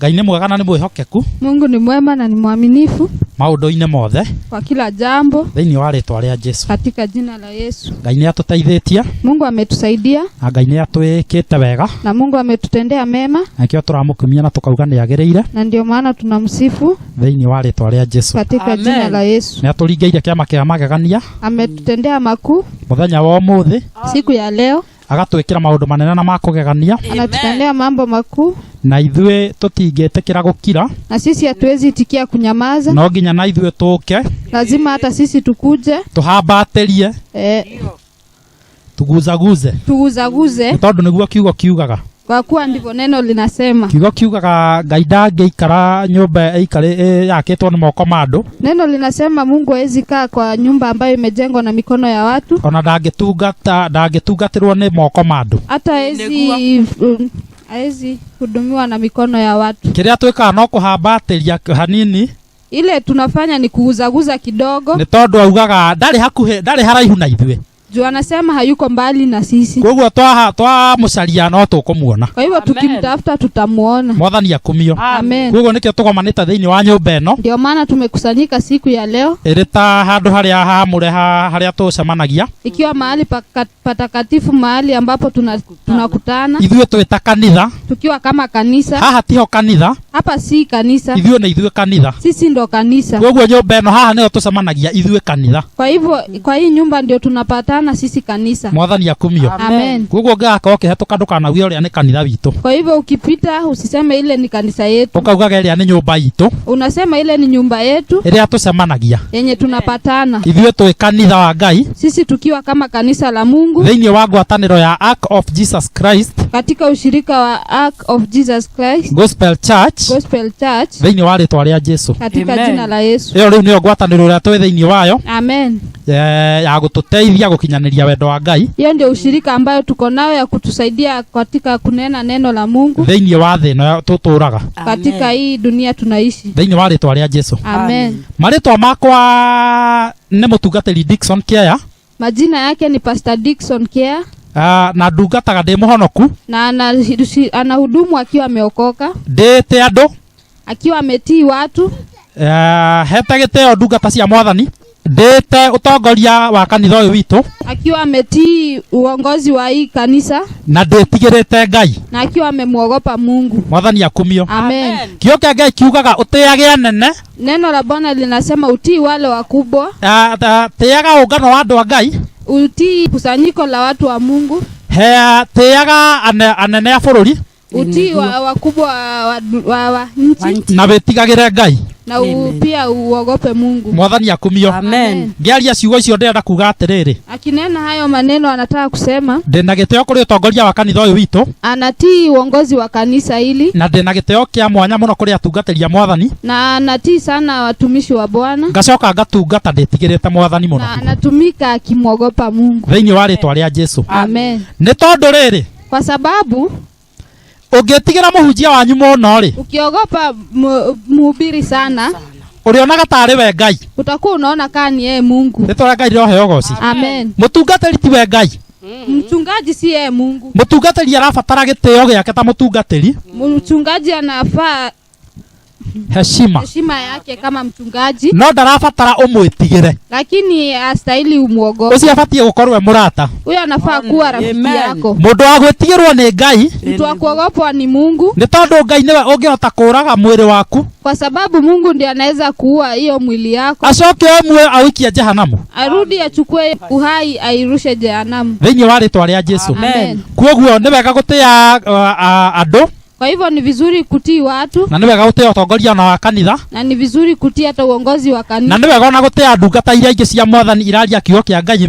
Ngai nĩ mwega na nĩ mwĩhokeku. Mungu ni mwema na ni mwaminifu maũndũ-inĩ mothe kwa kila jambo thĩinĩ wa rĩĩtwa rĩa Jesũ. Katika jina la Yesu. Ngai nĩ atũteithĩtie. Mungu ametusaidia. Na Ngai nĩ atwĩkĩte wega. Na Mungu ametutendea mema. Na kĩo tũramũkumia na tukauga nĩ agĩrĩire. Na ndio maana tunamsifu thĩinĩ wa rĩĩtwa rĩa Jesũ. Katika jina la Yesu. Nĩ atũringeire kĩama kĩa magegania. Ametutendea makuu. Mũthenya wa ũmũthĩ. Siku ya leo. Agatwĩkĩra maũndũ manene na makũgegania. Anatutendea mambo makuu. Na ithuĩ tũtingĩtĩkĩra gũkira. Na sisi hatuwezi itikia kunyamaza. No nginya na ithuĩ tũke. Lazima hata sisi tukuje. Tuhambatĩrie. Tuguzaguze. Tuguzaguze. Tondũ nĩguo kiugo kiugaga. Kwa kuwa ndivyo neno linasema. Kiugo kiugaga Ngai ndangĩikara nyũmba yakĩtwo nĩ moko ma andũ. Neno linasema Mungu hawezi kaa kwa nyumba ambayo imejengwa na mikono ya watu. Ona ndangĩtungatĩrwo nĩ moko ma andũ. Hata hawezi hudumiwa na mikono ya watu. Kĩrĩa twĩkaga no kũhambatĩria hanini. Ile tunafanya ni kuguzaguza kidogo. Nĩ tondũ augaga ndarĩ haraihu na ithuĩ. Juu anasema hayuko mbali na sisi. Kwa hivyo twamũcaria no tũkũmuona. Kwa hivyo tukimtafuta tutamuona. Mwathani akumio. Amen. Kwa hivyo nikio tugomanĩte thĩinĩ wa nyũmba ĩno. Ndio maana tumekusanyika siku ya leo. Ĩrĩ ta handũ harĩa haamũre harĩa tũcemanagia. Ikiwa mahali patakatifu, mahali ambapo tunakutana. Ithuĩ twĩta kanitha. Tukiwa kama kanisa. Haha tiho kanitha. Hapa si kanisa. Ithuĩ nĩ ithuĩ kanitha. Sisi ndo kanisa. Kwa hivyo nyũmba ĩno haha nĩho tũcemanagia ithuĩ kanitha. Kwa hivyo kwa hii nyumba ndio tunapatana sisi kanisa. Mwathani akumio. Amen. Kwa hivyo ngaka ũkĩhetũka ndũkanauge ũrĩa nĩ kanitha witũ. Kwa hivyo ukipita usiseme ile ni kanisa yetu. Ũkaugaga ĩrĩa nĩ nyũmba itũ. Unasema ile ni nyumba yetu. Ĩrĩa tũcemanagia. Yenye tunapatana. Ithuĩ twĩ kanitha wa Ngai. Sisi tukiwa kama kanisa la Mungu. Thĩinĩ wa ngwatanĩro ya Ark of Jesus Christ. Katika ushirika wa Ark of Jesus Christ. Gospel Church. Gospel Church. Thĩinĩ wa rĩĩtwa rĩa Jesũ. Katika jina la Yesu. Ĩyo rĩu nĩyo ngwatanĩro ĩrĩa twĩ thĩinĩ wayo. Amen. Ya gũtũteithia gũkinyanĩria wendo wa Ngai. Hiyo ndio ushirika ambayo tuko nayo ya kutusaidia katika kunena neno la Mungu. Thĩinĩ wa thĩ ĩno tũtũũraga. Katika hii dunia tunaishi. Thĩinĩ wa rĩĩtwa rĩa Jesũ. Amen. Marĩtwa makwa nĩ mũtungatĩri Dickson Kĩaya. Majina yake ni Pastor Dickson Kĩaya. Na ndungataga ndĩ mũhonoku. Na anahudumu akiwa ameokoka. Ndĩte andũ. Akiwa ametii watu. Hete gĩtĩo ndungata cia Mwathani. Ndĩte ũtongoria wa kanitha ũyũ witũ. Akiwa ametii uongozi wa hii kanisa. Na ndĩtigĩrĩte Ngai. Na akiwa amemwogopa Mungu. Mwathani akumio. Amen. Kĩo kĩa Ngai kiugaga ũtĩage anene. Neno la Bwana linasema utii wale wakubwa. Tĩaga ũngano wa andũ a Ngai. Utii kusanyiko la watu wa Mungu. Tĩaga anene a bũrũri. Utii wakubwa wa nchi. Na wĩtigagĩre Ngai. Na pia uogope Mungu. Mwathani akumio. Amen. Ngĩaria ciugo icio ndĩrenda kuga atĩrĩrĩ. Akinena hayo maneno anataka kusema. Ndĩna gĩtĩo kũrĩ ũtongoria wa kanitha ũyũ witũ. Anatii uongozi wa kanisa hili. Na ndĩna gĩtĩo kĩa mwanya mũno kũrĩ atungatĩri a Mwathani. Na anatii sana watumishi wa Bwana. Ngacoka ngatungata ndĩtigĩrĩte Mwathani mũno. Na anatumika akimwogopa Mungu. Thĩinĩ wa rĩĩtwa rĩa Jesũ. Amen. Nĩ tondũ rĩrĩ. Kwa sababu ũngĩtigĩra mũhunjia wanyu mũno rĩ. Ukiogopa mhubiri sana. Ũrĩonaga tarĩ we Ngai. Utakuwa unaona kama ni yeye Mungu. Nĩtwara Ngai roho goci. Amen. Mũtungatĩri ti we Ngai. Mchungaji si yeye Mungu. Mũtungatĩri arabatara gĩtĩo gĩake ta mũtungatĩri. Mchungaji anafaa heshima yake kama mchungaji. No ndarabatara ũmwĩtigĩre. Lakini astahili umuogope. Ũcio abatie gũkorwo mũrata. Huyo anafaa kuwa rafiki yako. Mũndũ wa gwĩtigĩrwo nĩ Ngai. Mtu wa kuogopwa ni Mungu. Nĩ tondũ Ngai nĩwe ũngĩhota kũũraga mwĩrĩ waku. Kwa sababu Mungu ndiye anaweza kuua hiyo mwili yako. Acoke omwe awikie jehanamu. Arudi achukue uhai airushe jehanamu. Thĩinĩ wa rĩĩtwa rĩa Jesũ. Amen. Kuoguo nĩ wega gũtĩa andũ. Kwa hivyo ni vizuri kutii watu. Na nĩ wega gũtĩa ũtongoria wa kanitha. Na ni vizuri kutii hata uongozi wa kanitha. Na nĩ wega ona gũtĩa ndungata iria ingĩ cia Mwathani iraria kiugo kĩa Ngai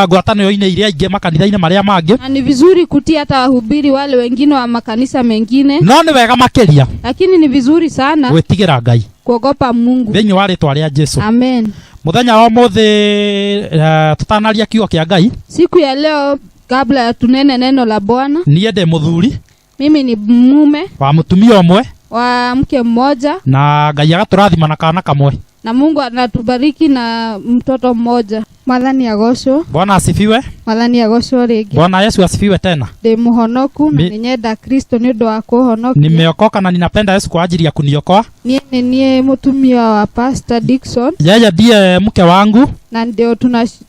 ngwatanĩro-inĩ iria ingĩ makanitha-inĩ marĩa mangĩ. Na ni vizuri kutii hata wahubiri wale wengine wa makanisa mengine. No nĩ wega makĩria. Lakini ni vizuri sana gwĩtigĩra Ngai. Kuogopa Mungu. Thĩinĩ wa rĩĩtwa rĩa Jesũ. Amen. Mũthenya wa ũmũthĩ tutanaria kiugo kĩa Ngai. Siku ya leo kabla ya tunene neno la Bwana. Niĩ ndĩ mũthuri. Mimi ni mume wa mũtumia ũmwe. Wa mke mmoja. Na Ngai agatũrathima na kana kamwe. na Mungu anatubariki na mtoto mmoja. Mwathani agocwo. Bwana asifiwe. Mwathani agocwo rĩngĩ. Bwana Yesu asifiwe tena. Ndĩ mũhonoku na nĩnyenda Kristo nĩ ũndũ wa kũhonokia. Nimeokoka na ninapenda Yesu kwa ajili ya kuniokoa. Niĩ mũtumia wa Pastor Dickson. Yeye ndiye mke wangu. Na ndio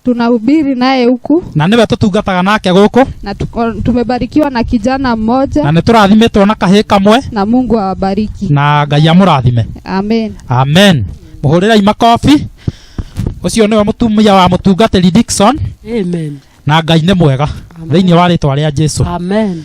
tunahubiri naye huku. Na niwe tutungataga nake gũkũ. Na tumebarikiwa na kijana mmoja. Na nĩtũrathimitwo na kahĩĩ kamwe. Na Mungu awabariki. Na Ngai amũrathime. Amen. Amen. Mũhũrĩrai makobi. Ucio nĩwe mũtumia wa mũtungatĩri Dickson. Amen. Na Ngai nĩ mwega thĩinĩ wa rĩĩtwa rĩa Jesũ. Amen.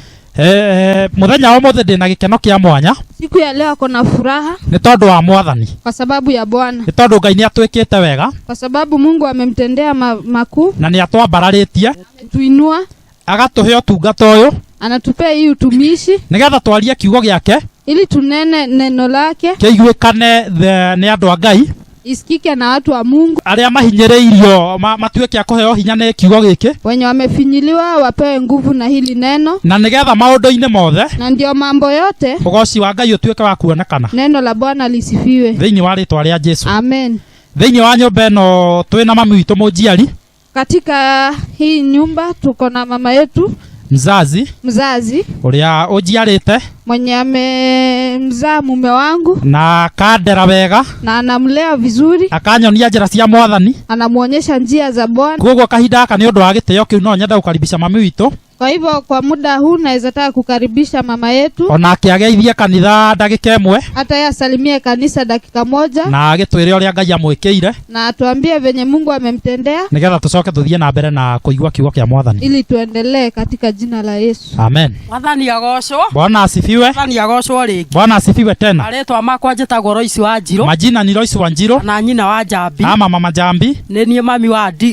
Muthenya wa mũthĩ ndĩ na gĩkeno kĩa mwanya. Siku ya leo kuna furaha. Nĩ tondũ wa Mwathani. Kwa sababu ya Bwana. Nĩ tondũ Ngai nĩ atwĩkĩte wega. Kwa sababu Mungu amemtendea makuu. Na nĩ atwambararĩtie. Tuinua. Agatũhe ũtungata ũyũ. Anatupea hii utumishi. Nĩgetha twarie kiugo gĩake. Ili tunene neno lake. Kĩiguĩkane nĩ andũ a Ngai. Isikike na watu wa Mungu. Arĩa mahinyĩrĩirio matuĩke a kũheo hinya nĩ kiugo gĩkĩ. Wenye wamefinyiliwa wapewe nguvu na hili neno. Na nĩgetha maũndũ-inĩ mothe. Na ndio mambo yote. Ũgooci wa Ngai ũtuĩke wa kuonekana. Neno la Bwana lisifiwe. Thĩinĩ wa rĩĩtwa rĩa Jesũ. Amen. Thĩinĩ wa nyũmba ĩno twĩna mami witũ mũnjiari. Katika hii nyumba tuko na mama yetu mzazi uria ujiarite mwenye amemzaa mume wangu na kadera wega na anamlea vizuri, akanyonia njĩra cia Mwathani, anamuonyesha njia za Bwana. Koguo kahinda aka nĩ ũndũ wa gĩtĩo kĩu no nyenda gũkaribisha mami witũ. Kwa hivyo kwa muda huu naweza taka kukaribisha mama yetu. Ona akiageithia kanitha dakika ĩmwe. Hata yeye asalimie kanisa dakika moja. Na agĩtwĩre ũrĩa Ngai amwĩkĩire. Na atuambie venye Mungu amemtendea. Nĩgetha tũcoke tũthiĩ na mbere na kũigua kiugo kĩa Mwathani. Ili tuendelee katika jina la Yesu. Amen. Mwathani agocwo. Bwana asifiwe. Mwathani agocwo rĩngĩ. Bwana asifiwe tena. Aretwa makwa njĩtagwo Royce Wanjirũ. Majina ni Royce Wanjirũ. Na nyina wa Njambi. Ama mama Njambi. Nĩ niĩ mami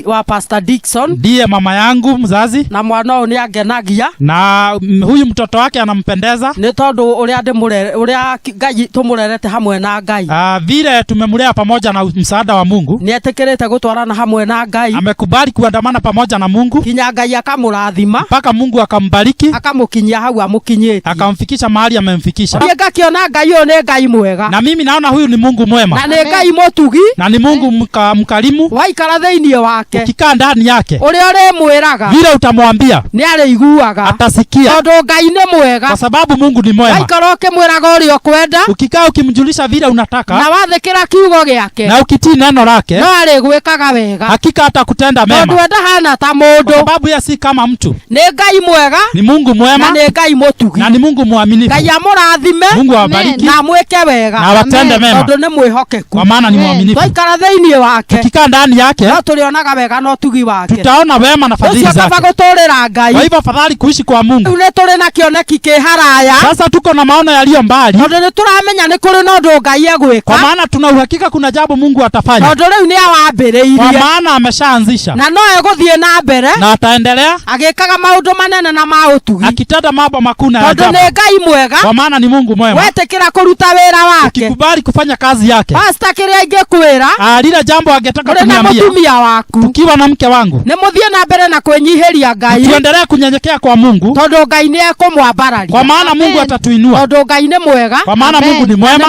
wa Pastor Dickson. Ndiye mama yangu mzazi. Na mwana ũyũ nĩ angenagia. Na huyu mtoto wake anampendeza. Nĩ tondũ ũrĩa Ngai tũmũrerete hamwe na Ngai. Vile tumemlea pamoja na msaada wa Mungu. Nĩ etĩkĩrĩte gũtwarana hamwe na Ngai. Amekubali kuandamana pamoja na Mungu. Kinya Ngai akamũrathima. Mpaka Mungu akambariki. Akamũkinyia hau amũkinyĩtie. Akamfikisha mahali amemfikisha. Niĩ ngakiona Ngai ũyũ nĩ Ngai mwega. Na mimi naona huyu ni Mungu mwema. Na nĩ Ngai mũtugi. Na ni Mungu mkarimu. Waikara thĩinĩ wake. Ukikaa ndani yake. Ũrĩa ũrĩmwĩraga. Vile utamwambia. Nĩ arĩiguaga. Atasikia. Tondũ Ngai nĩ mwega. Kwa sababu Mungu ni mwema. Waikara ũkĩmwĩraga ũrĩa ũkwenda. Ukikaa ukimjulisha vile unataka. Na wathĩkĩra kiugo gĩake. Na ukitii neno lake. No arĩgwĩkaga wega. Hakika atakutenda mema. Tondũ ndahana ta mũndũ. Kwa sababu yeye si kama mtu. Nĩ Ngai mwega. Ni Mungu mwema. Na nĩ Ngai mũtugi. Na ni Mungu mwaminifu. Ngai amũrathime. Mungu awabariki. Na mwĩke wega. Na watende mema. Tondũ nĩ mwĩhokeku. Kwa maana ni mwaminifu. Waikara thĩinĩ wake. Tukikaa ndani yake. No tũrĩonaga wega na ũtugi wake. Tutaona wema na fadhili zake. Ũcio kaba gũtũũrĩra Ngai. Kwa hivyo afadhali kuishi kwa Mungu. Rĩu nĩ tũrĩ na kĩoneki kĩ haraya. Sasa tuko na maono yaliyo mbali. Tondũ nĩ tũramenya nĩ kũrĩ na ũndũ Ngai egwĩka. Kwa maana tuna uhakika kuna jambo Mungu atafanya. Tondũ rĩu nĩ awambĩrĩirie. Kwa maana ameshaanzisha. Na no egũthiĩ na mbere. Na ataendelea. Agĩkaga maũndũ manene na ma ũtugi. Akitenda mambo makuu na ajabu. Tondũ nĩ Ngai mwega. Kwa maana ni Mungu mwema. Wetĩkĩra kũruta wĩra wake. Ukikubali kufanya kazi yake. Pastor kĩrĩa ingĩkwĩra. Lile jambo angetaka kuniambia. Ũrĩ na mũtumia waku. Tukiwa na mke wangu. Nĩ mũthiĩ na mbere na kwĩnyihĩria Ngai. Tuendelee kunyenyekea kwa Mungu. Tondũ Ngai nĩ ekũmwambararia. Kwa maana Mungu atatuinua. Tondũ Ngai nĩ mwega. Kwa maana Mungu ni mwema.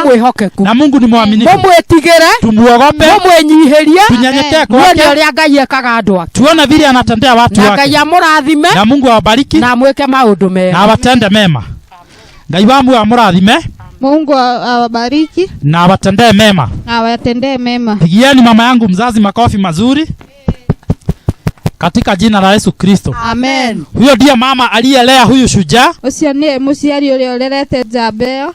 Na Mungu ni mwaminifu. Mũmwĩtigĩre. Tumuogope. Mũmwĩnyihĩrie. Tunyenyekee kwake. Nĩ ũrĩa Ngai ekaga andũ ake. Tuone vile anatendea watu wake. Na Ngai amũrathime. Na Mungu awabariki. Na mweke maũndũ mega. Na watende mema. Ngai wangu amũrathime. Mungu awabariki. Na watendee mema. Na watendee mema. Pigieni mama yangu mzazi makofi mazuri. Katika jina la Yesu Kristo. Amen. Huyo ndiye mama aliyelea huyu shujaa. Ucio ni mũciari ũrĩa ũrerete njamba ĩyo.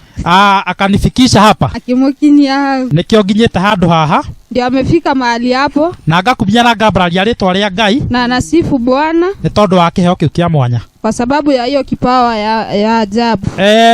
Akanifikisha hapa. Akimukinyia hau. Nikio nginyete handũ haha. Ndio amefika mahali hapo. Na ngakubinyana ngambararia rĩtwa rĩa Ngai. Na anasifu Bwana. Nĩ tondũ wa kĩheo kĩu kĩa mwanya. Kwa sababu ya hiyo kipawa ya ajabu.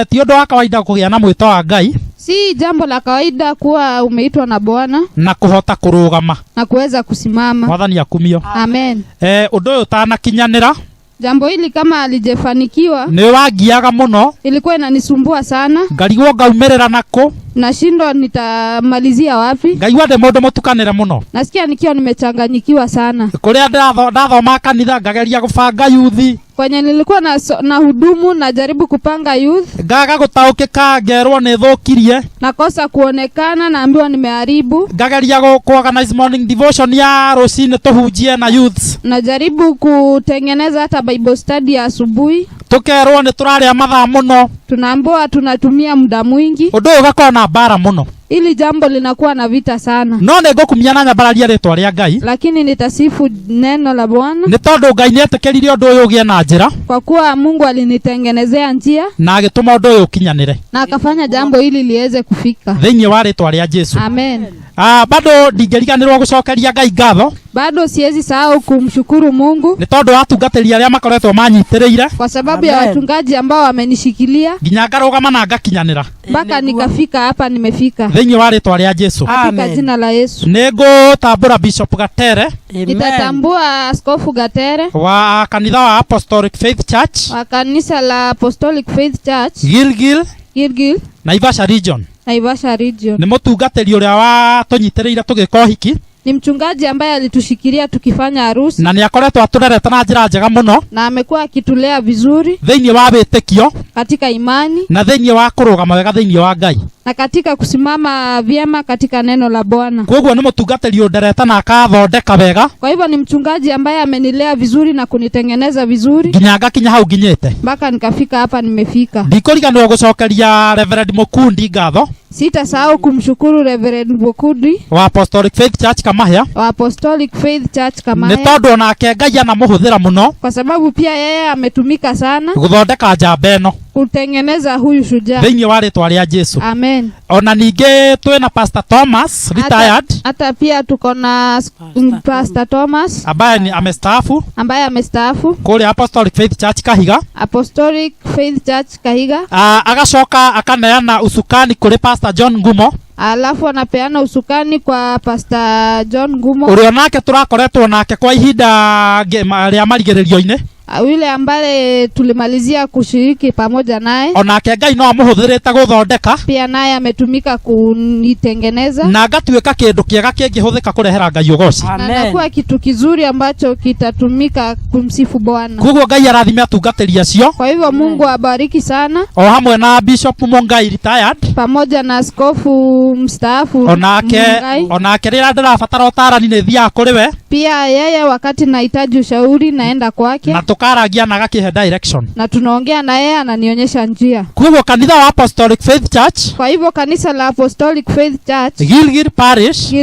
Ti ũndũ wa kawaida kũgĩa na mwĩto wa Ngai. Si jambo la kawaida kuwa umeitwa na Bwana na kuhota kurugama na kuweza kusimama. Mwathani akumio. Amen. Ũndũ ũyũ utanakinyanĩra. Jambo hili kama alijefanikiwa nĩ wangiaga muno. Ilikuwa inanisumbua sana. Ngarigwo ngaumerera nako. Nashindwa nitamalizia wapi. Ngaigua ndĩ mũndũ mũtukanĩre muno. Nasikia nikiwa nimechanganyikiwa sana. Kũrĩa ndathoma kanitha ngageria gũbanga yuthi. Kwenye nilikuwa na hudumu na jaribu kupanga youth. Gaga gutaukika ngerwo ni thukirie. Nakosa kuonekana, naambiwa nimeharibu. Gagaria organize morning devotion ya rosine tuhujie na youths. Najaribu kutengeneza hata Bible study ya asubuhi. Tukerwo ni turaria mathaa muno. Tunaambiwa tunatumia muda mwingi. Undu ugakora na bara muno. Ili jambo linakuwa na vita sana. No nego kumyana nyabararia ritwa ria Ngai. Lakini nitasifu neno la Bwana. Ni tondu Ngai nietekeririe undu uyu ugie na njira. Kwa kuwa Mungu alinitengenezea njia na agituma undu uyu ukinyanire. Na akafanya jambo hili liweze kufika. Thiini wa ritwa ria Jesu. Amen. Bado ndingeriganirwo gucokeria Ngai ngatho. Bado siwezi sahau kumshukuru Mungu. Ni tondu atungatĩri aria makoretwo manyitĩrĩire. Kwa sababu ya watungaji ambao wamenishikilia. Nginya ngarũgama na ngakinyanĩra. Mpaka nikafika hapa nimefika. Thĩinĩ wa rĩtwa rĩa Jesu. Katika jina la Yesu. Nĩngũtambũra Bishop Gatere. Nitatambua Askofu Gatere. Wa kanitha wa Apostolic Faith Church. Wa kanisa la Apostolic Faith Church. Gilgil. Naivasha Region. Ni mũtungatĩri ũrĩa watũnyitĩrĩire tũgĩka ũhiki. Ni mchungaji ambaye alitushikilia tukifanya harusi. Na niakoretwo aturerete na njĩra njega mũno. Na amekuwa akitulea vizuri. Thĩinĩ wa wĩtĩkio. Katika imani. Na thĩinĩ wa kũrũgama wega thĩinĩ wa Ngai. Na katika kusimama vyema katika neno la Bwana. Koguo ni mũtungatĩri ũnderete na akathondeka wega. Kwa hivyo ni mchungaji ambaye amenilea vizuri na kunitengeneza vizuri. Nginya ngakinya hau nginyĩte. Mpaka nikafika hapa nimefika. Ndikũriganĩrwo gũcokeria Reverend Mukundi ngatho. Sitasahau kumshukuru Reverend Mukundi wa Apostolic Faith Church Kamahia. Wa Apostolic Faith Church Kamahia. Ni tondu onake Ngai anamuhuthira muno. Kwa sababu pia yeye ametumika sana guthondeka njamba ino. Kutengeneza huyu shujaa. Thĩinĩ wa rĩtwa rĩa Jesu. Amen. Ona ningĩ twĩna Pastor Thomas retired. Hata pia tuko na Pastor Thomas ambaye amestaafu kule Apostolic Faith Church Kahiga. Apostolic Faith Church Kahiga. Agacoka akaneana usukani kule Pastor John Ngumo. Alafu anapeana usukani kwa Pastor John Ngumo. Urio nake turakoretwo nake kwa ihinda rĩa marigĩrĩrio-inĩ. Yule ambaye tulimalizia kushiriki pamoja naye. Onake Ngai no amuhuthirite guthondeka. Pia naye ametumika kunitengeneza. Na ngatuĩka kindu kiega kĩngĩhũthĩka kurehera Ngai ugoci. Amen. Na nakuwa kitu kizuri ambacho kitatumika kumsifu Bwana. Koguo Ngai arathime atungatĩri acio. Kwa hivyo Mungu abariki sana. O hamwe na Bishop Mungai retired. Pamoja na askofu mstaafu. Onake rĩrĩa ndĩrabatara ũtaarani nĩ thiaga kũrĩ we. Pia yeye wakati nahitaji ushauri naenda kwake. Na tukaragia na gakihe direction. Na tunaongea na yeye ananionyesha njia. Koguo kanitha wa Apostolic Faith Church. Kwa hivyo kanisa la Apostolic Faith Church Gilgil Parish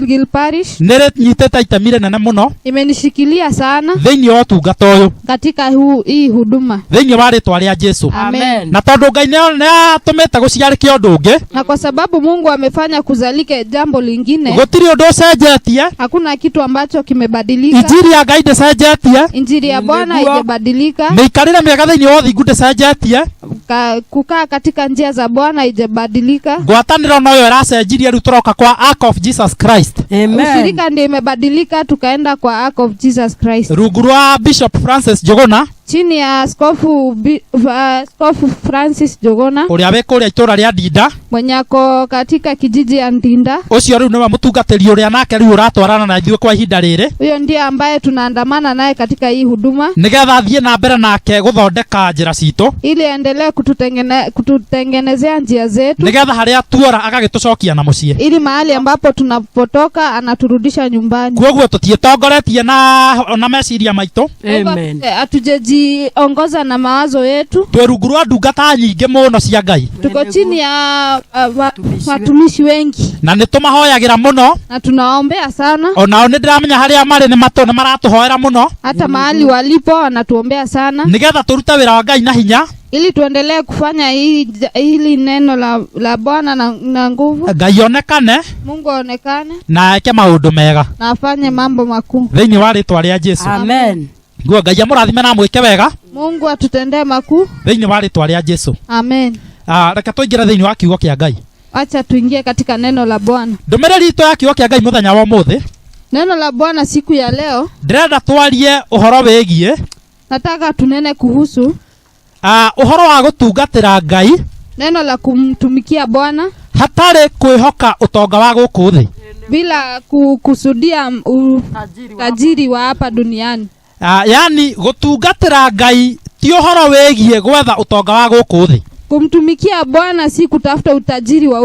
nĩ nyitĩte itemi rĩnene mũno. Imenishikilia sana. Thĩinĩ wa ũtungata ũyũ. Katika hii huduma. Thĩinĩ wa rĩtwa rĩa Jesu. Amen. Na tondũ Ngai nĩ atũmĩte gũciarĩke ũndũ ũngĩ. Na kwa sababu Mungu amefanya kuzalike jambo lingine. Gũtirĩ ũndũ ũcenjetie. Hakuna kitu ambacho kimebadilika. Injili ya Ngai ndĩcenjetie. Injili ya Bwana haijabadilika. Mĩikarĩre mĩega thĩinĩ wa ũthingu ndĩcenjetie. Kukaa katika njia za Bwana haijabadilika. Ngwatanĩro no yo ĩracenjirie rĩu tũroka kwa Ark of Jesus Christ. Amen. Ushirika ndio imebadilika tukaenda kwa Ark of Jesus Christ. Rungu rwa Bishop Francis Jogona. Chini ya Askofu Francis Jogona. Ũrĩa wĩ kũrĩa itũra rĩa Ndinda. Mwenye ako katika kijiji ya Ndinda. Ũcio rĩu nĩwe mũtungatĩri ũrĩa nake rĩu ũratwarana na ithuĩ kwa ihinda rĩrĩ. Huyo ndiye ambaye tunaandamana naye katika hii huduma. Nĩgetha thiĩ na mbere nake gũthondeka njĩra citũ. Ili endelee kututengenezea njia zetu. Nĩgetha harĩa tuora agagĩtũcokia na mũciĩ. Ili mahali ambapo tunapotoka anaturudisha nyumbani. Koguo tũtiĩtongoretie na meciria maitũ. Amen. Hatujiongoza na mawazo yetu. Twĩ rungu rwa ndungata nyingĩ mũno cia Ngai. Tuko chini ya watumishi wengi. Na nĩtũmahoyagĩra mũno. Na tunaombea sana. Onao nĩndĩramenya harĩa marĩ nĩ maratũhoera mũno. Hata mahali walipo wanatuombea sana. Nĩgetha tũrute wĩra wa Ngai na hinya. Ili tuendelee kufanya hili neno la Bwana na nguvu. Ngai onekane. Mungu aonekane. Na eke maũndũ mega. Na afanye mambo makuu. Thĩinĩ wa rĩtwa rĩa Jesu. Amen. Nguo Ngai amũrathime na mwĩke wega. Mungu atutendee makuu. Thĩinĩ wa rĩtwa rĩa Jesu. Amen. Reke tũingĩre thĩinĩ wa kiugo kĩa Ngai. Acha tuingie katika neno la Bwana. Ndũmĩrĩri itũ ya kiugo kĩa Ngai mũthenya wa ũmũthĩ. Neno la Bwana siku ya leo. Ndĩrenda twarie ũhoro wĩgiĩ. Nataka tunene kuhusu ũhoro wa gũtungatĩra Ngai. Neno la kumtumikia Bwana. Hatarĩ kwĩhoka ũtonga wa gũkũ thĩ. Bila kukusudia tajiri wa hapa duniani. Yani gũtungatĩra Ngai ti uhoro wegie gwetha utonga wa guku thi. Kumtumikia Bwana si kutafuta utajiri wa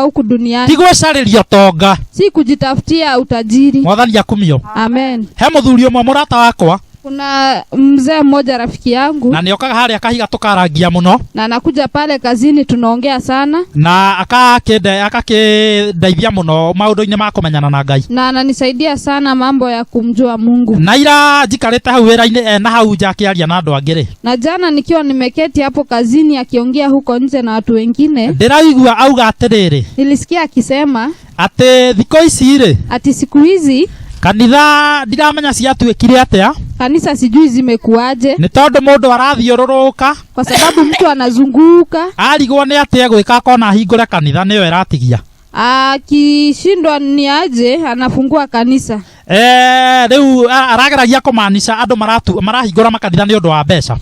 huku duniani. Ti gwicariria utonga. Si kujitafutia utajiri. Mwathani akumio. Amen. He muthuri umwe murata wakwa. Kuna mzee mmoja rafiki yangu. Na niokaga haria kahiga tukarangia muno. Na anakuja pale kazini tunaongea sana. Na akakindeithia muno maundu-ini ma kumenyana na Ngai. Na ananisaidia sana mambo ya kumjua Mungu. Na ira njikarite hau wira-ini na hau nja akiaria na andu angĩ. Na jana nikiwa nimeketi hapo kazini akiongea huko nje na watu wengine. Ndiraigua auga atiriri. Nilisikia akisema ati thiko ici ri. Ati siku hizi kanitha ndiramenya ciatuikire atia. Kanisa sijui zimekuaje. Ni tondu mundu arathiururuka. Kwa sababu mtu anazunguka. Arigwo ni atia gwika kona hingure kanitha niyo iratigia. Akishindwa ni aje anafungua kanisa. Riu arageragia kumaanisha andu marahingura makanitha ni undu wa mbeca.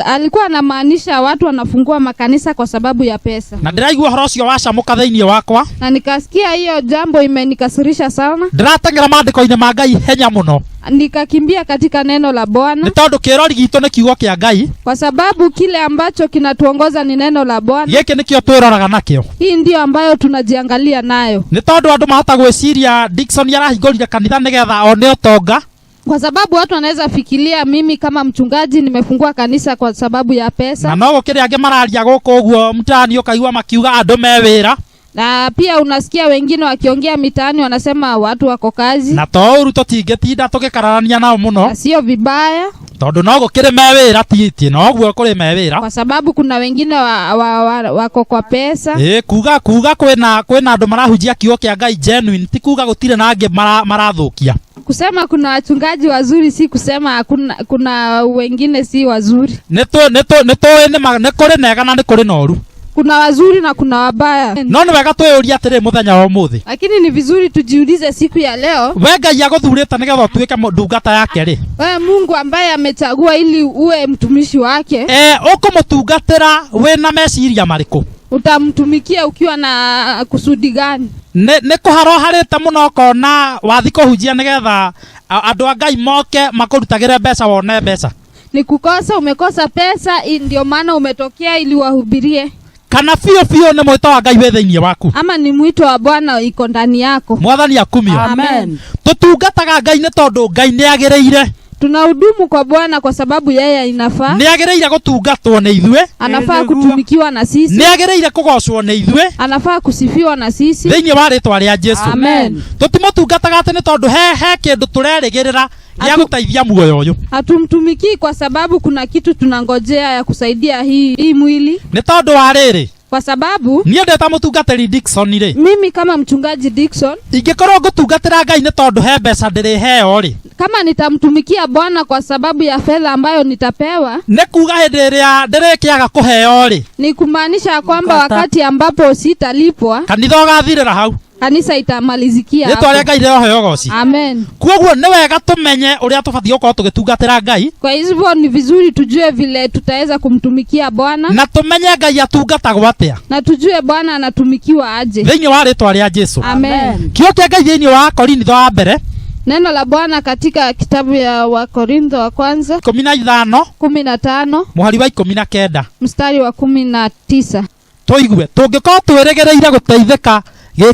Alikuwa anamaanisha watu wanafungua makanisa kwa sababu ya pesa. Na ndiraigua horo cio wacamuka thiini wakwa. Na nikasikia hiyo jambo imenikasirisha sana. Ndiratengera maandiko-ini ma Ngai henya muno. Nikakimbia katika neno la Bwana. Ni tondu kirori gitu ni kiugo kia Ngai. Kwa sababu kile ambacho kinatuongoza ni neno la Bwana. Giki nikio twiroraga nakio. Hii ndio ambayo tunajiangalia nayo. Ni tondu andu mahota gwiciria Dickson yarahingurire kanitha nigetha one utonga. Kwa sababu watu wanaweza fikiria mimi kama mchungaji nimefungua kanisa kwa sababu ya pesa. Na no gukiri ange mararia guko uguo mtaani ukaigua makiuga andu mewira. Na pia unasikia wengine wakiongea mitaani wanasema watu wako kazi. Na touru tutingetinda tugikararania nao muno. Sio vibaya. Tondu no gukiri mewira ti no guo kuri mewira. Kwa sababu kuna wengine wako kwa pesa. Kuga kwena andu marahujia kiugo kia Ngai genuine ti kuga gutire na ange marathukia. Kusema kuna wachungaji wazuri si kusema kuna wengine si wazuri. Ni kuri nega na ni kuri noru. Kuna wazuri na kuna wabaya. No ni wega twiyuria atiri muthenya wa umuthi. Lakini ni vizuri tujiulize siku ya leo. We Ngai aguthurite nigetha tuike ndungata yake ri. Wewe Mungu ambaye amechagua ili uwe mtumishi wake. Ukumutungatira wina meciria mariku. Utamtumikia ukiwa na kusudi gani? Ne kuharo harite muno kona wathi kuhujia nigetha andu a Ngai moke makurutagire mbeca wone mbeca. Ni kukosa umekosa pesa ndio maana umetokea ili wahubirie. Kana fio ni mwito wa Ngai we thiini waku. Ama ni mwito wa Bwana iko ndani yako. Mwathani akumio. Amen. Tutungataga Ngai ni tondu Ngai ni agireire. Tunahudumu kwa Bwana kwa sababu yeye inafaa. Ni agireire gutungatwo ni ithue. Anafaa kutumikiwa na sisi. Ni agireire kugocwo ni ithue. Anafaa kusifiwa na sisi. Thiini wa ritwa ria Jesu. Amen. Tutimutungataga ati ni tondu he kindu turerigirira ya gutaithia muoyo uyu. Hatumtumikii kwa sababu kuna kitu tunangojea ya kusaidia hii mwili. Ni tondu wa riri. Kwa sababu niye ndeta mutungatiri Dickson ri. Mimi kama mchungaji Dickson ingikorwo ngutungatira Ngai ni tondu he mbeca ndiri heo ri. Kama nitamtumikia Bwana kwa sababu ya fedha ambayo nitapewa. Ne kuga hindi iria ndirikiaga kuheo ri. Ni kumaanisha kwamba wakati ambapo sitalipwa kanitha ugathirira hau. Kanisa itamalizikia hapo. Nitwaria Ngai leo hoyogoci. Amen. Kuoguo ni wega tumenye uria tubathie gukorwo tugitungatira Ngai. Kwa hivyo ni vizuri tujue vile tutaweza kumtumikia Bwana. Na tumenye Ngai atungatagwo atia. Na tujue Bwana anatumikiwa aje. Thiini wa ritwa ria Jesu. Amen. Kiugo kia Ngai thiini wa Korintho wa mbere. Neno la Bwana katika kitabu ya Wakorintho wa kwanza 15 muhari wa 19 mstari wa 19. Tuigue tungikorwo twiregereire guteithika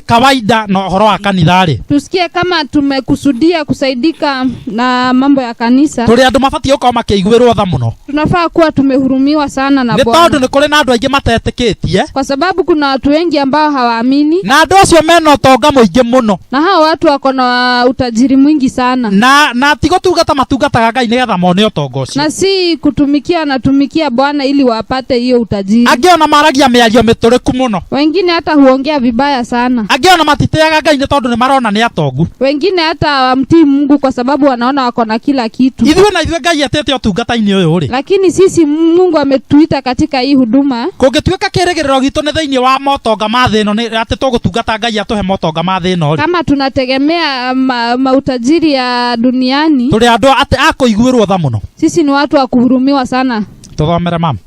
kawaida na horo wa kanitha ri. Tusikie kama tumekusudia kusaidika na mambo ya kanisa. Turi andu mabatie uko makiigwirwo tha muno. Tunafaa kuwa tumehurumiwa sana na Bwana. Ni tondu ni kuri na andu aingi matetikitie. Kwa sababu kuna watu wengi ambao hawaamini. Na andu acio mena utonga muingi muno. Na hao watu wako na utajiri mwingi sana. Na tigo matungataga Ngai nigetha mone utonga ucio. Na si kutumikia na tumikia Bwana ili wapate hiyo utajiri. Angiona maragia miario mituriku muno. Wengine hata huongea vibaya sana. Angiona matiteaga Ngai ni tondu ni marona ni atongu. Wengine hata wamtii Mungu kwa sababu wanaona wako na kila kitu. Ithuĩ Ngai atete utungata-ini uyu ri. Lakini sisi Mungu ametuita katika hii huduma. Kungituika kirigiriro gitu ni thiini wa motonga ma thino ni ati tugutungata Ngai atuhe motonga ma thino ri. Kama tunategemea mautajiri ya duniani. Turi andu ati akuigwirwo tha muno. Sisi ni watu wa kuhurumiwa sana. Tuthomere mama.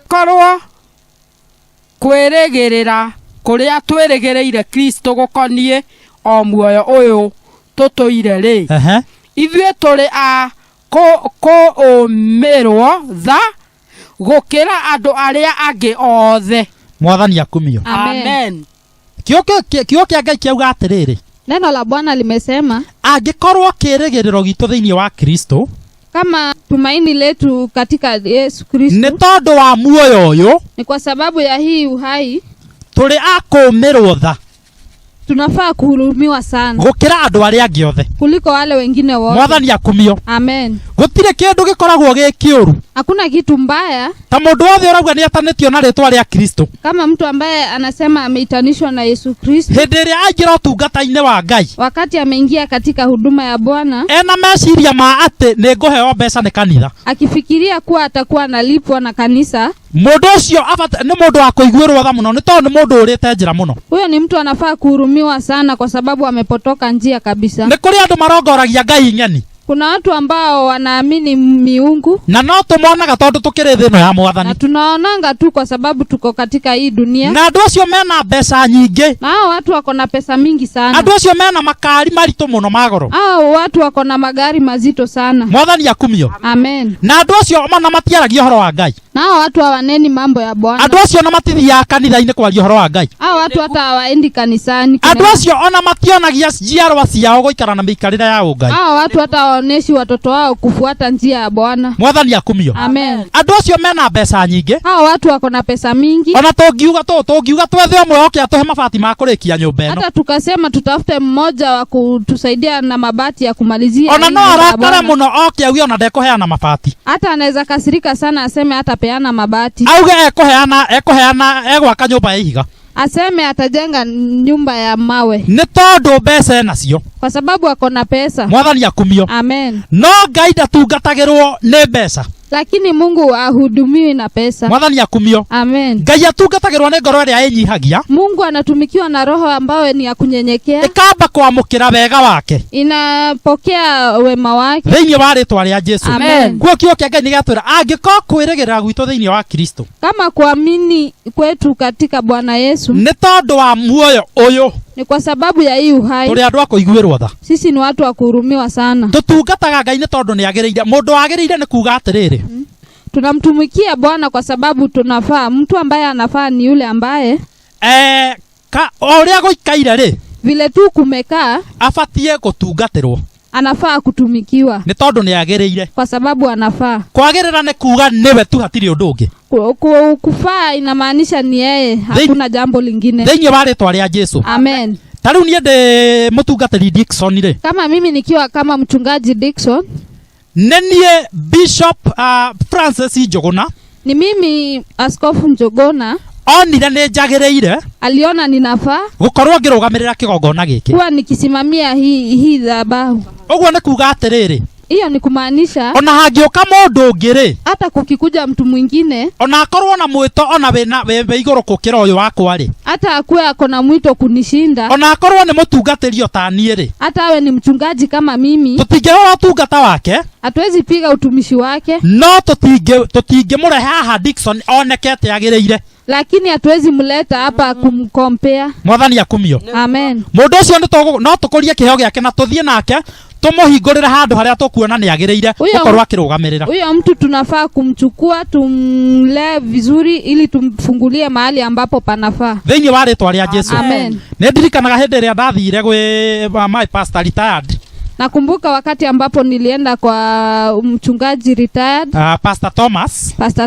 Korwo kwirigirira kuria twirigireire Kristo gukonie o muoyo uyu tutuire ri. Ithuĩ turi a kũũmĩrwo tha gũkĩra andũ arĩa angĩ othe. Mwathani akumio. Amen. Kiugo kia Ngai kiuga atiriri, neno la Bwana limesema angikorwo kirigiriro gitu thiini wa Kristo, kama tumaini letu katika Yesu Kristo, ni tondu wa muoyo uyu, ni kwa sababu ya hii uhai, tuli akumirwo tha, tunafaa kuhurumiwa sana gukira andu aria angi othe, kuliko wale wengine wote. Mwathani akumio. Amen. Gutire kindu gikoragwo gi kiuru Hakuna kitu mbaya ta mundu wothe urauga ni atanitio na ritwa ria Kristo, kama mtu ambaye anasema ameitanishwa na Yesu Kristo, hindi iria aingira utungata-ini wa Ngai, wakati ameingia katika huduma ya Bwana, ena meciria ma ati ni nguheo mbeca ni kanitha, akifikiria kuwa atakuwa analipwa na kanisa, mundu ucio ni mundu wa kuiguirwo tha muno, ni tondu ni mundu urite njira muno. huyo ni mtu anafaa kuhurumiwa sana kwa sababu amepotoka njia kabisa. Ni kuri andu marongoragia Ngai ng'eni, Kuna watu ambao wanaamini miungu na no tumonaga tondu tukiri thino ya na Mwathani, tunaonanga tu kwa sababu tuko katika hii dunia, na andu acio mena mbeca nyingi, na hao watu wako na pesa mingi sana, andu acio mena makari maritu muno magoro, hao watu wako na magari mazito sana. Mwathani akumio. Amen. Na andu acio ona matiaragia uhoro wa Ngai, Na hao watu hawaneni mambo ya Bwana, andu acio ona matithia kanitha-ini kwaria uhoro wa Ngai, hao watu hata hawaendi kanisani, andu acio ona mationagia njiarwa ciao guikara na miikarire ya Ngai, hao watu hata hawaoneshi watoto wao kufuata njia ya Bwana. Mwathani akumio. Amen. Andu acio mena mbeca nyingi, Hao watu wako na pesa mingi, ona tungiuga twethe umwe oke atuhe mabati ma kurikia nyumba ino, hata tukasema tutafute mmoja wa kutusaidia na mabati ya kumalizia, ona no arakare muno oke auge ona ndekuheana mabati, hata anaweza kasirika sana aseme hata peana mabati, auge ekuheana egwaka nyumba ya ihiga, aseme atajenga nyumba ya mawe ni tondu mbeca nacio, kwa sababu ako na pesa. Mwathani akumio. Amen. No Ngai ndatungatagirwo ni mbeca, Lakini Mungu ahudumiwi na pesa. Mwathani akumio. Amen. Ngai atungatagirwo ni ngoro iria inyihagia, Mungu anatumikiwa na roho ambayo ni ya kunyenyekea, ikamba kwamukira wega wake, inapokea wema wake thiini wa ritwa ria Jesu. Amen. Guo kiugo kia Ngai nigatwira angikorwo kwirigirira gwitu thiini wa Kristo, kama kuamini kwetu katika Bwana Yesu ni tondu wa muoyo uyu, ni kwa sababu ya hii uhai. tuli andu akuiguirwo tha, Sisi ni watu wa kuhurumiwa sana. tutungataga Ngai ni tondu ni agiriire. Mundu agiriire ni kuga atiriri, Tunamtumikia Bwana kwa sababu tunafaa. Mtu ambaye anafaa ni yule ambaye uria guikaire ri, vile tu kumekaa abatie gutungatirwo, anafaa kutumikiwa ni tondu ni agiriire. kwa sababu anafaa. Kwagirira ni kuga niwe tu, hatiri undu ungi. Kufaa inamaanisha ni yeye, hakuna jambo lingine. Thiini wa ritwa ria Jesu. Amen. Tariu nie ndi mutungatiri Dickson ri, Kama mimi nikiwa kama mchungaji Dickson, nenie Bishop Francis Njuguna, ni mimi Askofu Njuguna onire ni njagiriire aliona ninafaa gukorwo ngirugamirira kigongona giki, kuwa nikisimamia hii dhabahu. uguo ni kuga atiriri, Hiyo ni kumaanisha ona hangiuka mundu ungi ri, hata kukikuja mtu mwingine, ona akorwo na mwito ona we iguru gukira uyu wakwa ri, hata akuwe ako na mwito kunishinda, ona akorwo ni mutungatiri otanie ri, hata awe ni mchungaji kama mimi, tutingihora utungata wake, hatuwezi piga utumishi wake, no tutingimurehe haha Dickson onekete agiriire, lakini hatuwezi mleta hapa kumkompea. Mwathani akumio. Amen. Mundu ucio no tukurie kiheo giake na tuthie nake tumuhingurire handu haria tukuona ni agiriire gukorwo akirugamirira. Huyo mtu tunafaa kumchukua, tumlee vizuri ili tumfungulie mahali ambapo panafaa. Thiini wa ritwa ria Jesu. Amen. Ni ndirikanaga hindi iria ndathire gwi my pastor retired, Nakumbuka wakati ambapo nilienda kwa mchungaji retired, Pastor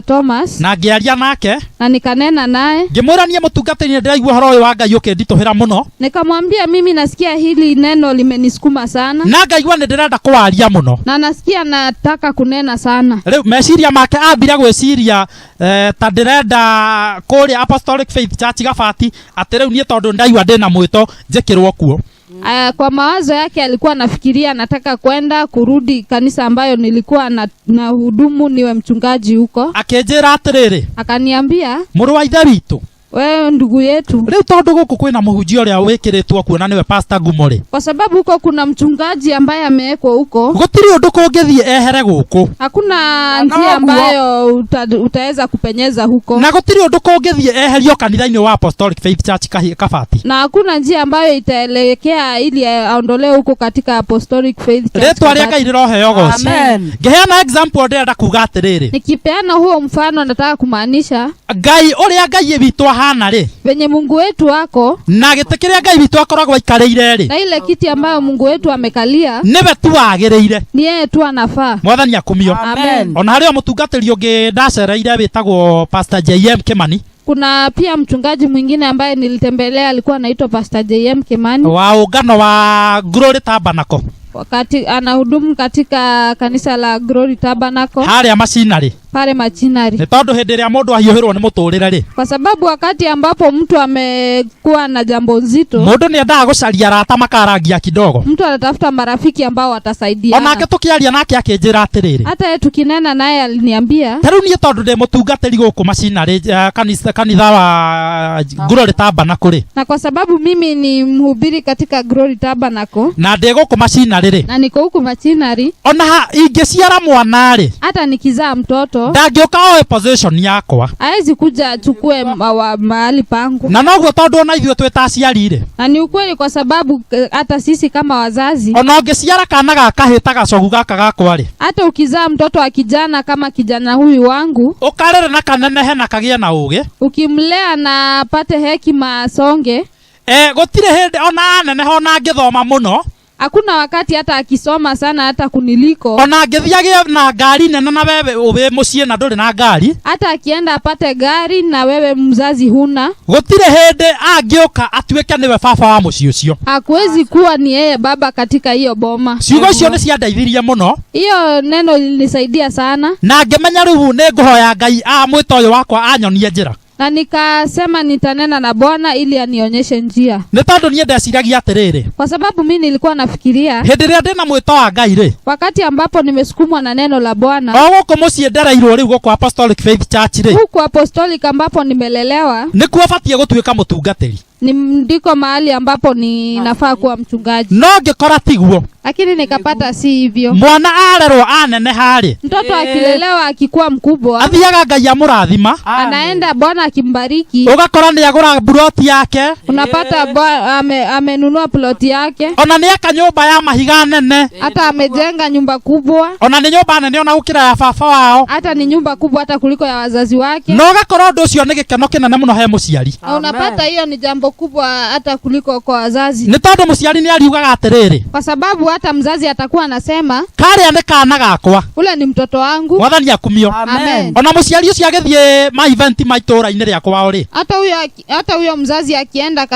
Thomas, na ngiaria nake na nikanena naye, ngimwira nie mutungatiri ni ndiraigua horo uyu wa Ngai ukindituhira muno, nikamwambia mimi nasikia hili neno limenisukuma sana, na ngaigua ni ndirenda kuwaria muno, na nasikia nataka kunena sana. Riu meciria make ambira gwiciria ta ndirenda kuria Apostolic Faith Church Gabati, ati riu nie tondu ndaigua ndina mwito njikirwo kuo. Kwa mawazo yake alikuwa anafikiria nataka kwenda kurudi kanisa ambayo nilikuwa na hudumu niwe mchungaji huko. Akinjira atiriri, Akaniambia, muru wa ithe witu, wewe ndugu yetu. Leo tondu guku kwina muhunjia uria wikiritwo kuona niwe Pastor Ngumori. Kwa sababu huko kuna mchungaji ambaye amewekwa huko. Gutiri undu kungithie ehere guku. Hakuna njia ambayo utaweza kupenyeza huko. Na gutiri undu kungithie eherio kanitha-ini wa Apostolic Faith Church Kabati. Na hakuna njia ambayo itaelekea ili aondolewe huko katika Apostolic Faith Church. Retwa ria Ngai riroheo goci. Amen. Ngeheana example ndirenda kuga atiriri. Nikipeana huo mfano nataka kumaanisha Ngai uria Ngai witu ahana ri. Venye Mungu wetu wako. Na gite kiria Ngai witu akoragwo aikarĩire ri. Na ile kiti ambayo Mungu wetu amekalia. Niwe tu agĩrĩire. Ni yeye tu anafaa. Mwathani akumio. Amen. Ona harĩa mũtungatĩri ũngĩ ndacereire wĩtagwo Pastor JM Kimani. Kuna pia mchungaji mwingine ambaye nilitembelea alikuwa anaitwa Pastor JM Kimani. Wa ungano wa Glory Tabernacle. Wakati anahudumu katika kanisa la Glory Tabernacle. Harĩa macinarĩ. Pale machinari. Nĩ tondũ hĩndĩ ĩrĩa mũndũ ahiũhĩrwo nĩ mũtũrĩre rĩ. Kwa sababu wakati ambapo mtu amekuwa na jambo nzito. Mũndũ nĩ endaga gũcaria arata makarangia kidogo. Mtu anatafuta marafiki ambao watasaidiana. Onake tũkĩaria nake akĩnjĩra atĩrĩrĩ. Hata yeye tukinena naye aliniambia. Tarĩu niĩ tondũ ndĩ mũtungatĩri gũkũ macinarĩ kanitha wa Glory Tabernacle. Na kwa sababu mimi ni mhubiri katika Glory Tabernacle. Na ndĩ gũkũ macinarĩ rĩ. Na niko huku machinari. Ona ingĩciara mwana rĩ. Hata nikizaa mtoto. Ndangĩũka oe position yakwa. Haezi kuja achukue mahali pangu. Na noguo tondu ona ithuĩ twĩ ta aciari rĩ. Na ni ukweli kwa sababu hata sisi kama wazazi. Ona ũngĩciara kana gakahĩta gacogu gaka gakwa rĩ. Hata ukizaa mtoto wa kijana kama kijana huyu wangu. Ũkarere na kanenehe na kagĩe na ũgĩ. Ukimlea na apate hekima asonge. Gũtirĩ hĩndĩ ona anenehe ona angĩthoma mũno. Hakuna wakati hata akisoma sana hata kuniliko. Ona ngĩthiage na ngari nene na wewe ũwĩ mũciĩ na ndũrĩ na ngari. Hata akienda apate gari na wewe mzazi huna. Gũtirĩ hĩndĩ angĩũka atuĩke nĩwe baba wa mũciĩ ũcio. Hakuwezi kuwa ni yeye baba katika hiyo boma. Ciugo icio nĩ ciandeithirie mũno. Hiyo neno lilinisaidia sana. Na ngĩmenya rĩu nĩ ngũhoya Ngai mwĩta ũyũ wakwa anyonie njĩra. Na nikasema nitanena na Bwana ili anionyeshe njia. Nĩ tondũ niĩ ndeciragia atĩrĩrĩ. Kwa sababu mimi nilikuwa nafikiria. Hĩndĩ ĩrĩa ndĩna mwĩto wa Ngai rĩ. Wakati ambapo nimesukumwa na neno la Bwana. O gũkũ mũciĩ ndereirwo rĩu gũkũ Apostolic Faith Church rĩ. Huku Apostolic ambapo nimelelewa. Nĩkuo batiĩ gũtuĩka mũtungatĩri. Ni ndiko mahali ambapo ninafaa kuwa mchungaji. No ngĩkora tiguo. Lakini nikapata si hivyo. Mwana arerwo anene harĩ. Mtoto akilelewa akikuwa mkubwa. Athiaga Ngai amũrathima. Anaenda Bwana akimbariki. Ũgakora nĩ agũra ploti yake. Unapata amenunua ploti yake. Ona nĩ aka nyũmba ya mahiga nene. Hata amejenga nyumba kubwa. Ona nĩ nyũmba nene ona gũkĩra ya baba wao. Hata ni nyumba kubwa hata kuliko ya wazazi wake. No ũgakora ũndũ ũcio nĩ gĩkeno kĩnene mũno he mũciari. Unapata hiyo ni jambo kubwa hata kuliko kwa wazazi. Nĩ tondũ mũciari nĩ ariugaga atĩrĩrĩ. Kwa sababu hata mzazi atakuwa anasema karĩa nĩ kana gakwa. Ule ni mtoto wangu. Mwathani akumio. Amen. Ona mũciari ũcio agĩthiĩ ma event ma itũũra-inĩ rĩakwa rĩ. Hata huyo mzazi akienda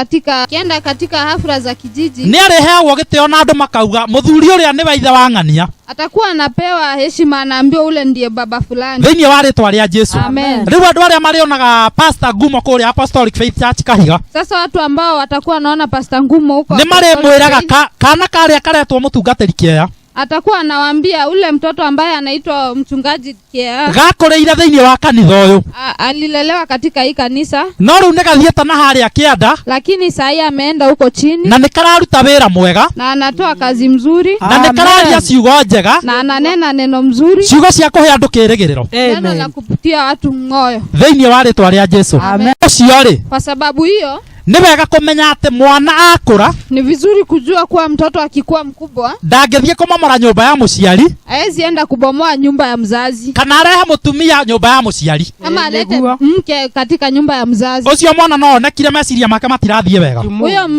katika hafla za kijiji. Nĩ areheagwo gĩtĩo na andũ makauga mũthuri ũrĩa nĩ waithe wa ng'ania. Atakuwa anapewa heshima, anaambiwa ule ndiye baba fulani. Thĩinĩ wa rĩĩtwa rĩa Jesu. Amen. Rĩu andũ arĩa marĩonaga Pastor Ngumo kũrĩa Apostolic Faith Church Kahiga. Sasa watu ambao watakuwa wanaona Pastor Ngumo huko. Nĩ marĩmwĩraga kana karĩa karetwo mũtungatĩri kĩeya. Atakuwa anawaambia ule mtoto ambaye anaitwa mchungaji kĩeya. Gakũrĩire thĩinĩ wa kanitha ũyũ. Alilelewa katika hii kanisa. No rĩu nĩ gathiĩte na harĩa kĩanda. Lakini sasa ameenda huko chini. Na nĩ kararuta wĩra mwega. Na anatoa kazi mzuri. Na nĩ kararia ciugo njega. Na ananena neno mzuri. Ciugo cia kũhe andũ kĩĩrĩgĩrĩro. Neno la kuputia watu moyo. Thĩinĩ wa rĩĩtwa rĩa Jesu. Amen. Ũcio rĩ. Kwa sababu hiyo nĩ wega kũmenya atĩ mwana akũra. Ni vizuri kujua kuwa mtoto akikuwa mkubwa ndangĩthiĩ kũmomora nyũmba ya mũciari. Haezi enda kubomoa nyumba ya mzazi. Kana arehe mũtumia nyũmba ya mũciari. Ama alete mke katika nyumba ya mzazi. Ũcio mwana no onekire meciria make matirathiĩ wega.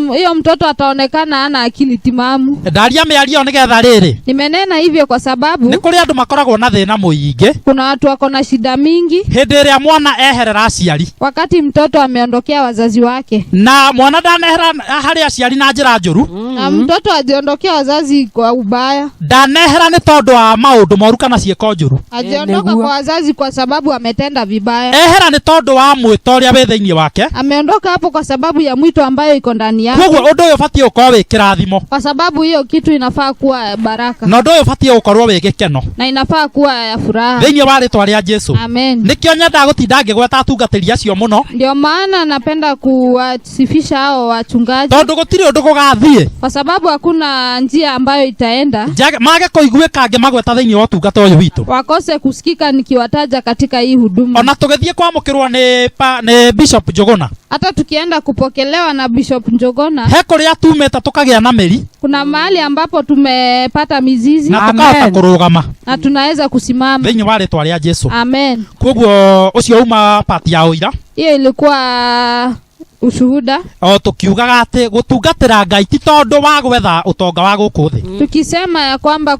Huyo mtoto ataonekana hana akili timamu. Ndaria mĩario nĩgetha rĩrĩ. Nimenena hivyo kwa sababu nĩ kũrĩ andũ makoragwo na thĩna mũingĩ. Kuna watu wako na shida mingi hĩndĩ ĩrĩa mwana eherera aciari. Wakati mtoto ameondokea wazazi wake. na mwana ndanehera hari aciari na njira njuru na mtoto ajiondokea wazazi kwa ubaya. Ndanehera ni tondu wa maundu moru kana cieko njuru. Ajiondoka kwa wazazi kwa sababu ametenda vibaya. Ehera ni tondu wa mwito uria wi thiini wake. Ameondoka hapo kwa sababu ya mwito ambayo iko ndani yake. Koguo undu uyu ubatie ukorwo wi kirathimo. Kwa sababu hiyo kitu inafaa kuwa baraka. Na undu uyu ubatie ukorwo wi gikeno. Na inafaa kuwa ya furaha. Thiini wa ritwa ria Jesu. Amen. Nikio nyenda gutinda ngigweta atungatiri acio muno. Ndio maana napenda kuwasifisha hao wachungaji. Tondu gutiri undu gugathie. Kwa sababu hakuna njia ambayo itaenda. Mage kuiguika ngimagweta thiini wa utungata uyu witu. Wakose kusikika nikiwataja katika hii huduma. Ona tugithie kwamukirwa ni Bishop Njuguna. Hata tukienda kupokelewa na Bishop Njuguna. He kuria tumeta tukagia na meri. Kuna mahali ambapo tumepata mizizi. Na tukahota kurugama. Na tunaweza kusimama. Thiini wa ritwa ria Jesu. Amen. Koguo ucio uma pati ya uira. Hiyo ilikuwa ushuhuda. Tukiugaga ati gutungatira Ngai ti tondu wa gwetha utonga wa guku thi. Tukisema ya kwamba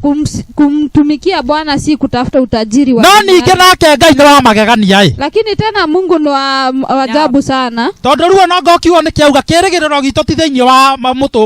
kumtumikia Bwana si kutafuta utajiri wa. No ninge nake Ngai ni wa magegania lakini tena Mungu ni wa ajabu sana. Tondu ruo no ngokiuo ni kiauga kirigiriro gitu ti thiini wa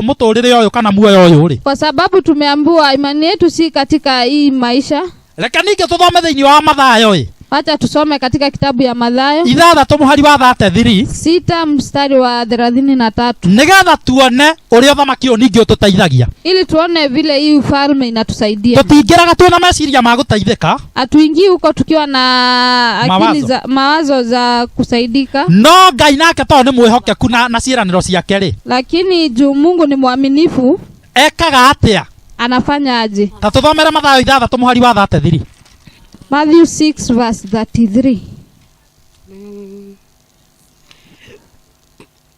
muturire uyu kana muoyo uyu ri. Kwa sababu tumeambiwa imani yetu si katika hii maisha. Reka ninge tuthome thiini wa Mathayo Acha tusome katika kitabu ya Mathayo 6 muhari wa 33 6 mstari wa 33 nigetha tuone uria uthamaki uyu ningi ututeithagia ili tuone vile hii ufalme inatusaidia. Tutingiraga tuona meciria ma guteithika. Atuingii huko tukiwa na akili za mawazo za kusaidika. No Ngai nake to ni mwihokeku na ciiraniro ciake ri. Lakini juu Mungu ni mwaminifu, ekaga atia? Anafanya aje? Ta tuthomere Mathayo 6 muhari wa 33. Matthew 6 verse 33.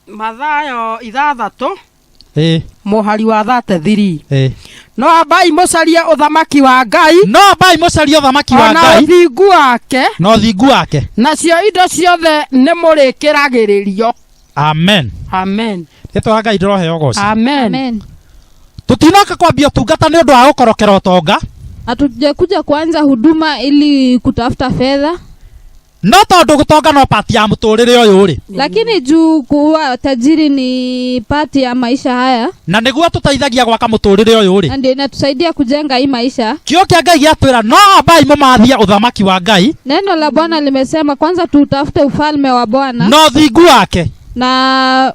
Mathayo 6 muhari wa 33. No ambai mucarie uthamaki wa Ngai. No ambai mucarie uthamaki wa Ngai. Na uthingu wake. No uthingu wake. Nacio indo ciothe ni murikiragiririo. Amen. Amen. Ritwa Ngai ndiroheo goci. Amen. Amen. Tutinoka kwambia utungata ni undu wa gukorokera utonga. Hatujakuja kuanza huduma ili kutafuta fedha. No tondu gutonga no pati ya muturire uyu ri. Lakini juu kuwa tajiri ni pati ya maisha haya. Na niguo tuteithagia gwaka muturire uyu ri. Ndio inatusaidia kujenga hii maisha. Kio kia Ngai atwira no ambai mumathia uthamaki wa Ngai. Neno la Bwana limesema kwanza tutafute ufalme wa Bwana. No thingu wake. Na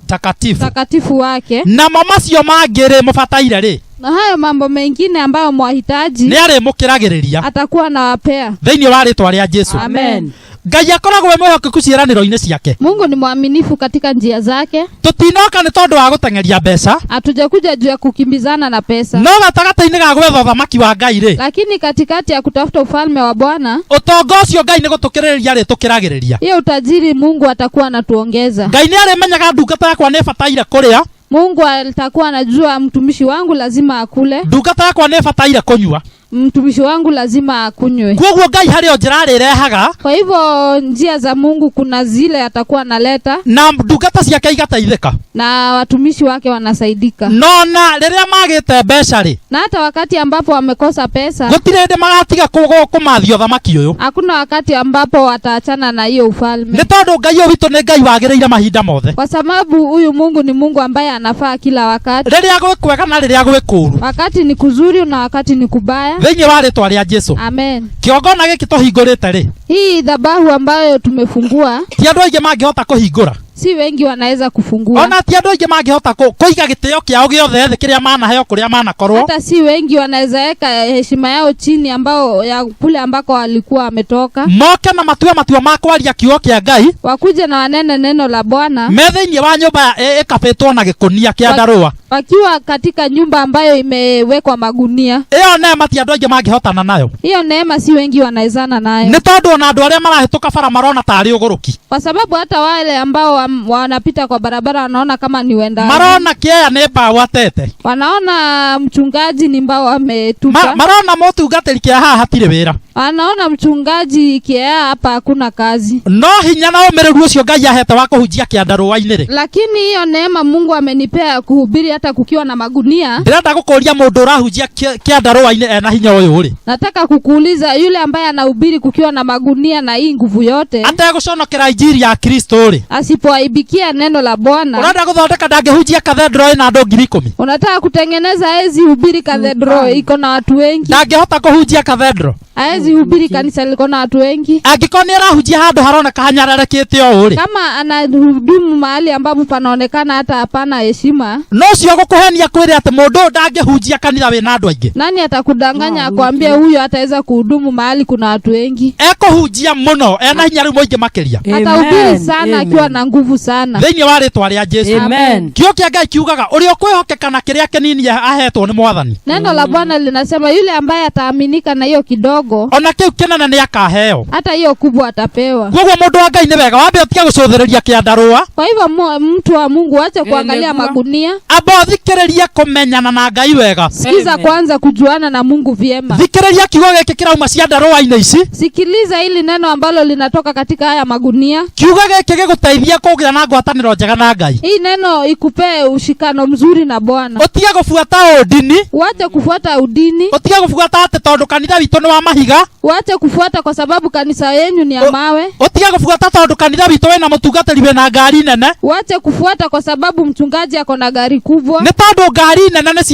takatifu wake. Na mama cio mangire mubataire ri. Na hayo mambo mengine ambayo mwahitaji ni ari mukiragiriria atakuwa na wapea thiini wa ritwa ria Jesu. Amen. Ngai akoragwo we mwihokeku ciiraniro-ini ciake. Mungu ni mwaminifu katika njia zake. Tutinoka ni tondu wa gutengeria mbeca. Hatujakuja juu ya kukimbizana na pesa. No gatagata-ini ga gwetha uthamaki wa Ngai ri. Lakini katikati ya kutafuta ufalme wa Bwana, utonga ucio Ngai ni gutukiririria ri tukiragiriria. Hiyo utajiri Mungu atakuwa anatuongeza. Ngai ni ari menyaga ndungata yakwa ni bataire kuria. Mungu atakuwa anajua mtumishi wangu lazima akule. Ndungata yakwa ni bataire kunywa. Mtumishi wangu lazima akunywe. Koguo Ngai hario njira rirehaga. Kwa hivyo njia za Mungu kuna zile atakuwa analeta. Na ndungata ciake igateithika. Na watumishi wake wanasaidika. No na riria magite mbeca ri. Na hata wakati ambapo wamekosa pesa. Gutire ndi magatiga kumathio thamaki uyu. Hakuna wakati ambapo wataachana na hiyo ufalme. Ni tondu Ngai uyu witu ni Ngai wagireire mahinda mothe. Kwa sababu huyu Mungu ni Mungu ambaye anafaa kila wakati. Riria gwikwega na riria gwikuru. Wakati ni kuzuri na wakati ni kubaya. Thiini wa ritwa ria Jesu. Amen. Kiongona giki tuhingurite ri. Hii dhabahu ambayo tumefungua. Ti andu aingi mangihota kuhingura. Si wengi wanaweza kufungua. Ona ti andu aingi mangihota kuiga gitio kiao giothe thi kiria manaheo kuria manakorwo. Hata si wengi wanaweza weka heshima yao chini ambao ya kule ambako walikuwa wametoka. Moke na matua ma kwaria kiugo kia Ngai. Wakuje na wanene neno la Bwana. Methiini wa nyumba ikabitwo na gikunia kia ndarua. Wakiwa katika nyumba ambayo imewekwa magunia. Iyo neema ti andu aingi mangihotana nayo. Hiyo neema si wengi wanawezana nayo. Ni tondu ona andu aria marahituka bara marona tari uguruki. Kwa sababu hata wale ambao wanapita kwa barabara wanaona kama ni wenda. Marona kiea ni mbao atete. Wanaona mchungaji ni mbao ametupa. Marona motungatiri kia haha hatire wira. Wanaona mchungaji kia hapa hakuna kazi. No hinya na umiriru ucio Ngai ahete wa kuhunjia kiandarua-ini ri. Lakini hiyo neema Mungu amenipea kuhubiri hata kukiwa na magunia. Ndirenda gukuria mundu urahunjia kiandarua-ini ena hinya uyu ri. Nataka kukuuliza yule ambaye anahubiri kukiwa na magunia na hii nguvu yote. Ate guconokera injiri ya Kristo ri. Asipo kumwaibikia neno la Bwana. Unataka kuthondeka ndangehunjia cathedral na andũ 10,000. Unataka kutengeneza hezi hubiri cathedral iko na watu wengi. Ndangehota kuhunjia cathedral. Hezi hubiri kanisa liko na watu wengi. Angĩkorwo nĩ arahunjia handũ haroneka hanyarerekete o ũrĩ. Kama anahudumu mahali ambapo panaonekana hata hapana heshima. No cio gũkũhenia kwĩre atĩ mũndũ ndangĩhunjia kanitha wĩna andũ aingĩ. Nani atakudanganya akwambie huyo ataweza kuhudumu mahali kuna watu wengi? Ekũhunjia mũno ena hinya rĩu mũingĩ makĩria. Atahubiri sana akiwa na nguvu sana. Thĩinĩ wa rĩĩtwa rĩa Jesũ. Amen. Kĩo kĩa Ngai kiugaga ũrĩa ũkwĩhokeka na kĩrĩa kĩnini ahetwo nĩ Mwathani. Neno la Bwana linasema yule ambaye ataaminika na hiyo kidogo, ona kĩu kĩnene nĩ akaheo. hata hiyo kubwa atapewa. Koguo mũndũ wa Ngai nĩ wega wambe ũtige gũcũthĩrĩria kĩandarũa. Kwa hivyo mtu wa Mungu acha kuangalia magunia. Amba ũthikĩrĩrie kũmenyana na Ngai wega. Sikiza kwanza kujuana na Mungu vyema. Thikĩrĩria kiugo gĩkĩ kĩrauma ciandarũa-inĩ ici. Sikiliza hili neno ambalo linatoka katika haya magunia. Kiugo gĩkĩ gĩgũteithia kũgĩa na ngwatanĩro njega na Ngai. Hii neno ikupe ushikano mzuri na Bwana. Ũtige gũbuata ũndini. Uache kufuata udini. Ũtige gũbuata atĩ tondũ kanitha witũ nĩ wa mahiga. Uache kufuata kwa sababu kanisa yenu ni ya mawe. Ũtige gũbuata tondũ kanitha witũ wĩna mũtungatĩri wĩna ngari nene. Uache kufuata kwa sababu mchungaji ako na gari kubwa. Nĩ tondũ ngari nene nĩ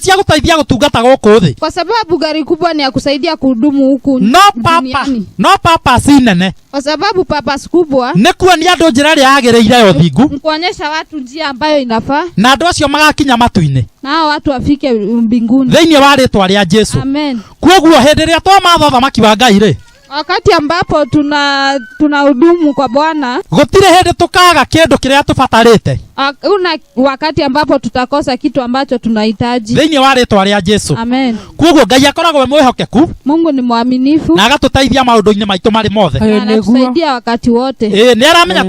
cia gũteithia gũtungata gũkũ thĩ. Kwa sababu gari kubwa ni ya kusaidia kuhudumu huku duniani. No papa si nene. Kwa sababu purpose kubwa nĩ kuonia andũ njĩra ĩrĩa yagĩrĩire ya ũthingu. Kuonyesha watu njia ambayo inafaa. Na andũ acio magakinya matu-inĩ. Na hao watu wafike mbinguni. Thĩinĩ wa rĩĩtwa rĩa Jesũ. Amen. Koguo hĩndĩ ĩrĩa twamatha ũthamaki wa Ngai rĩ, wakati ambapo tunahudumu kwa Bwana, gũtirĩ hĩndĩ tũkaga kĩndũ kĩrĩa tũbatarĩte. Una wakati ambapo tutakosa kitu ambacho tunahitaji. Thĩinĩ wa rĩĩtwa rĩa Jesũ. Amen. Koguo Ngai akoragwo mwĩhokeku. Mungu ni mwaminifu. Na agatũteithia maũndũ-inĩ maitũ marĩ mothe. Anatusaidia wakati wote. Nĩ aramenya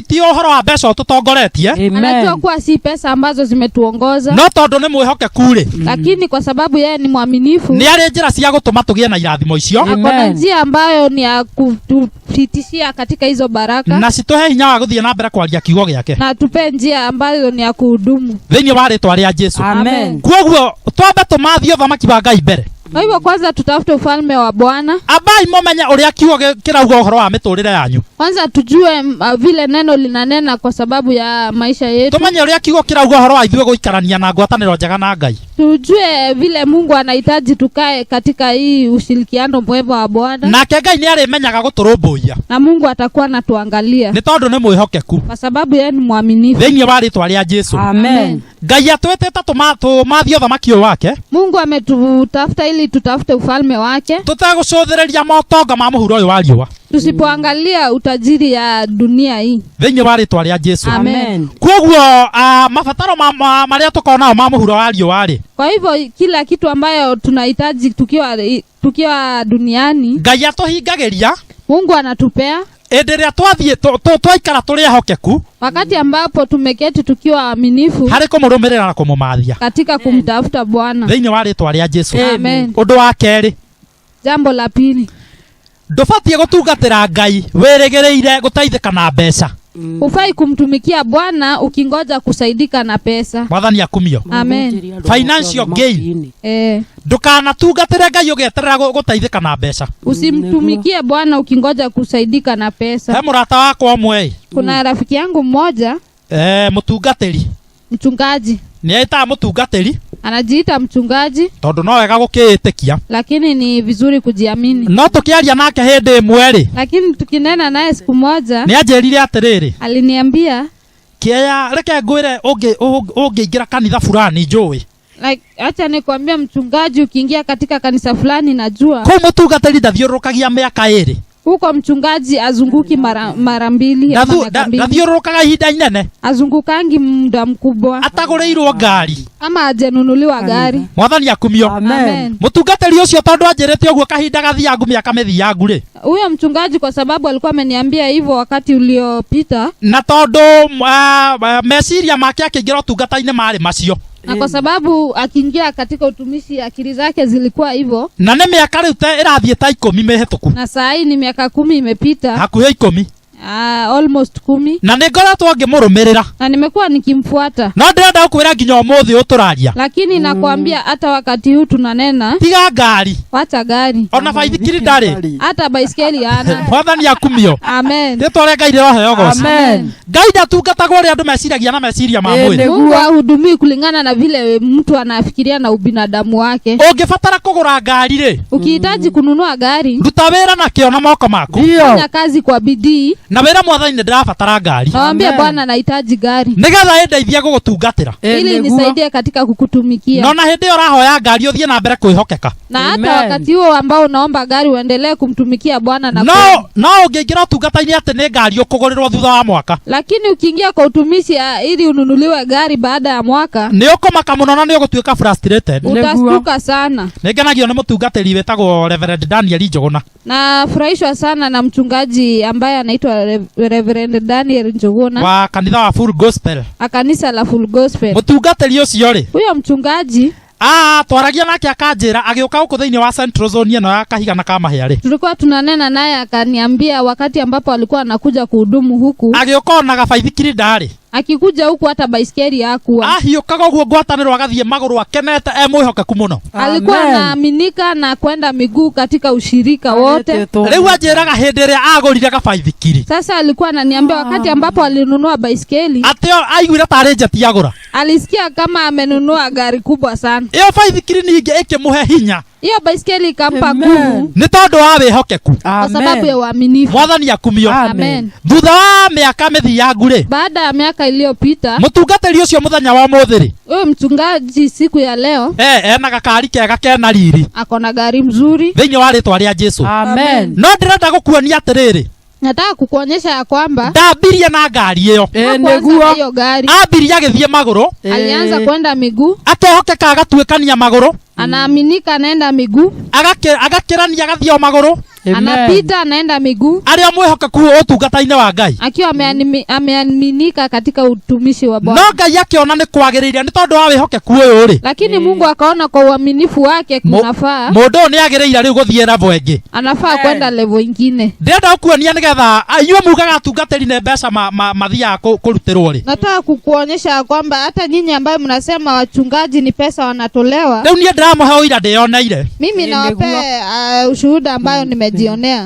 ti ũhoro wa mbeca ũtũtongoretie. Anajua kuwa si pesa ambazo zimetuongoza. No tondũ nĩ mwĩhokeku rĩ. Lakini kwa sababu yeye ni mwaminifu. Nĩ arĩ njĩra cia gũtũma tũgĩe na irathimo icio. Kuna njia ambayo ni ya kutupitishia katika hizo baraka. Na citũhe hinya wa gũthiĩ na mbere kwaria kiugo gĩake. Na tupe njia ambayo ni ya kuhudumu. Thĩinĩ wa rĩĩtwa rĩa Jesũ. Amen. Koguo twambe tũmathie ũthamaki wa Ngai mbere. Kwa hivyo kwanza tutafute ufalme wa Bwana. Ambai mũmenye ũrĩa kiugo kĩrauga ũhoro wa mĩtũrĩre yanyu. Kwanza tujue vile neno linanena kwa sababu ya maisha yetu. Tumenye ũrĩa kiugo kĩrauga ũhoro wa ithuĩ gũikarania na ngwatanĩro njega na Ngai. Tujue vile Mungu anahitaji tukae katika hii ushirikiano mwema wa Bwana. Nake Ngai nĩ arĩmenyaga gũtũrũmbũiya. Na Mungu atakuwa anatuangalia. Nĩ tondũ nĩ mwĩhokeku. Kwa sababu yeye ni mwaminifu. Thĩinĩ wa rĩĩtwa rĩa Jesũ. Amen. Ngai atwĩtĩte tũmathie ũthamaki ũyũ wake. Mungu ametutafuta ili tutafute ufalme wake. Tũtegũcũthĩrĩria motonga ma mũhuro ũyũ wa riũa. Tusipoangalia utajiri ya dunia hii. Thĩinĩ wa rĩĩtwa rĩa Jesũ. Amen. Koguo mabataro marĩa tũkoragwo nao ma mũhuro wa riũa rĩ. Kwa hivyo kila kitu ambayo tunahitaji tukiwa duniani, Ngai atũhingagĩria. Mungu anatupea. Hĩndĩ ĩrĩa twathiĩ twaikara tũrĩ ehokeku. Wakati ambapo tumeketi tukiwa waaminifu harĩ kũmũrũmĩrĩra na kũmũmathia. Katika kumtafuta Bwana. Thĩinĩ wa rĩĩtwa rĩa Jesũ. Amen. Ũndũ wa kerĩ. Jambo la pili. Ndũbatiĩ gũtungatĩra Ngai wĩrĩgĩrĩire gũteithĩka na mbeca. Hufai kumtumikia Bwana ukingoja kusaidika na pesa. Mwathani akumio. Amen. Financial gain. Ndũkanatungatĩre Ngai ũgĩeterera gũteithĩka na mbeca. Usimtumikie Bwana ukingoja kusaidika na pesa. He mũrata wakwa ũmwe. Kuna rafiki yangu mmoja. Mũtungatĩri. Mchungaji. Nĩetaga mũtungatĩri. Anajiita mchungaji. Tondũ no wega gũkĩĩtĩkia. Lakini ni vizuri kujiamini. No tũkĩaria nake hĩndĩ ĩmwe rĩ. Lakini tukinena naye siku moja. Nĩanjĩrire atĩrĩrĩ. Aliniambia. Kĩaya reke ngwĩre ũngĩingĩra kanitha fulani njũĩ. Acha nikwambia mchungaji, ukiingia katika kanisa fulani najua. Kũu mũtungatĩri ndathiũrũrũkagia mĩaka ĩrĩ. Huko mchungaji azunguki mara mbili. Ndathiũrũrũkaga ihinda inene. Azungukangi muda mkubwa. Atagũrĩirwo ngari. Ama ajenunuliwa gari. Mwathani akumio. Amen. Mũtungatĩri ũcio tondũ anjĩrĩte ũguo kahinda gathiangu mĩaka mĩthiangu rĩ. Huyo mchungaji kwa sababu alikuwa ameniambia hivyo wakati uliopita. Na tondũ meciria make akĩingĩra ũtungata-inĩ marĩ macio. Na kwa sababu akiingia katika utumishi akili zake zilikuwa hivyo. Na nĩ mĩaka rĩu ĩrathiĩ ta 10 mĩhĩtũku. Na saa hii ni miaka 10 imepita. Hakuhĩ 10. almost 10. Na ningoretwo ngimurumirira. Na nimekuwa nikimfuata. No ndirenda gukwira nginya umuthi uturaria. Lakini nakwambia hata wakati huu tunanena. Tiga ngari. Wacha gari. Ona baithikiri ndari. Hata baiskeli hana. Mwathani akumio. Amen. Tetore Ngai roho yogoci. Amen. Ngai ndatungatagwo ri andu meciragia na meciria ma mwiri. Mungu ahudumii kulingana na vile mtu anafikiria na ubinadamu wake. Ungibatara kugura ngari ri. Ukihitaji kununua gari, ruta wira na kio na moko maku. Fanya kazi kwa bidii. Na wira Mwathani ndirabatara ngari. Naambia Bwana nahitaji gari. Nigetha endeithie gugutungatira. Ili nisaidie katika kukutumikia. No na hindi urahoya ngari uthie na mbere kwihokeka. Na hata wakati huo ambao unaomba gari uendelee kumtumikia Bwana na no ungiingira utungata-ini ati ni ngari ukugurirwo thutha wa mwaka. Lakini ukiingia kwa utumishi ili ununuliwe gari baada ya mwaka, ni ukomaka muno na ni ugutuika frustrated. Utastuka sana. Ningenagio ni mutungatiri wetagwo Reverend Daniel Njuguna. Na furahishwa sana na mchungaji ambaye anaitwa Reverend Daniel Njuguna wa kanitha wa Full Gospel. Kanisa la Full Gospel. Mutungatiri ucio ri. Huyo mchungaji twaragia nake akanjira agioka guku thiini wa Central Zone ino ya Kahiga na Kamahiari. Tulikuwa tunanena naye akaniambia wakati ambapo alikuwa anakuja kuhudumu huku. Agioka na gabaithikiri ndari. Akikuja huku hata baiskeli hakuwa. Hiukaga guo ngwataniro agathie maguru akenete mwihokeku muno. Alikuwa anaaminika na kwenda miguu katika ushirika wote. Riu anjiraga hindi ria agurire gabaithikiri. Sasa alikuwa ananiambia wakati ambapo alinunua baiskeli atio aiguire tari njeti agura. Alisikia kama amenunua gari kubwa sana. Iyo baithikiri ningi ikimuhe hinya. Hiyo baiskeli ikampa nguvu. Ni tondu wa wihokeku. Kwa sababu ya uaminifu. Mwathani akumio. Amen. Thutha wa miaka mithiangu ri. Baada ya miaka iliyopita. Mutungatiri ucio muthenya wa muthiri. Huyo mchungaji siku ya leo. Ena gakari kega kena riri. Akona gari mzuri. Thiini wa ritwa ria Jesu. Amen. No ndirenda gukuonia atiriri. Nataka kukuonyesha ya kwamba ndambirie na ngari iyo. Niguo hiyo gari. Ambirie agithie maguru. Alianza kwenda miguu. Akehokeka agatuikania maguru. Anaaminika anaenda miguu. Agakirania agathie o maguru. Anapita anaenda miguu. Aria mwihokeku utungata-ini wa Ngai. Akiwa ameaminika katika utumishi wa Bwana. No Ngai akiona ni kwagiriire ni tondu wa wihokeku uyu ri. Lakini Mungu akaona kwa uaminifu wake kunafaa. Mundu ni agiriire riu guthie level ingi. Anafaa kwenda level ingine. Ndirenda gukuonia nigetha inyuĩ mugaga atungatĩri nĩ mbeca mathiaga kũrutirwo ri. Nataka kukuonyesha kwamba hata nyinyi ambaye mnasema wachungaji ni pesa wanatolewa. Riu niĩ ndĩramũhe ũira ndĩoneire. Mimi nawape ushuhuda ambayo nimejionea.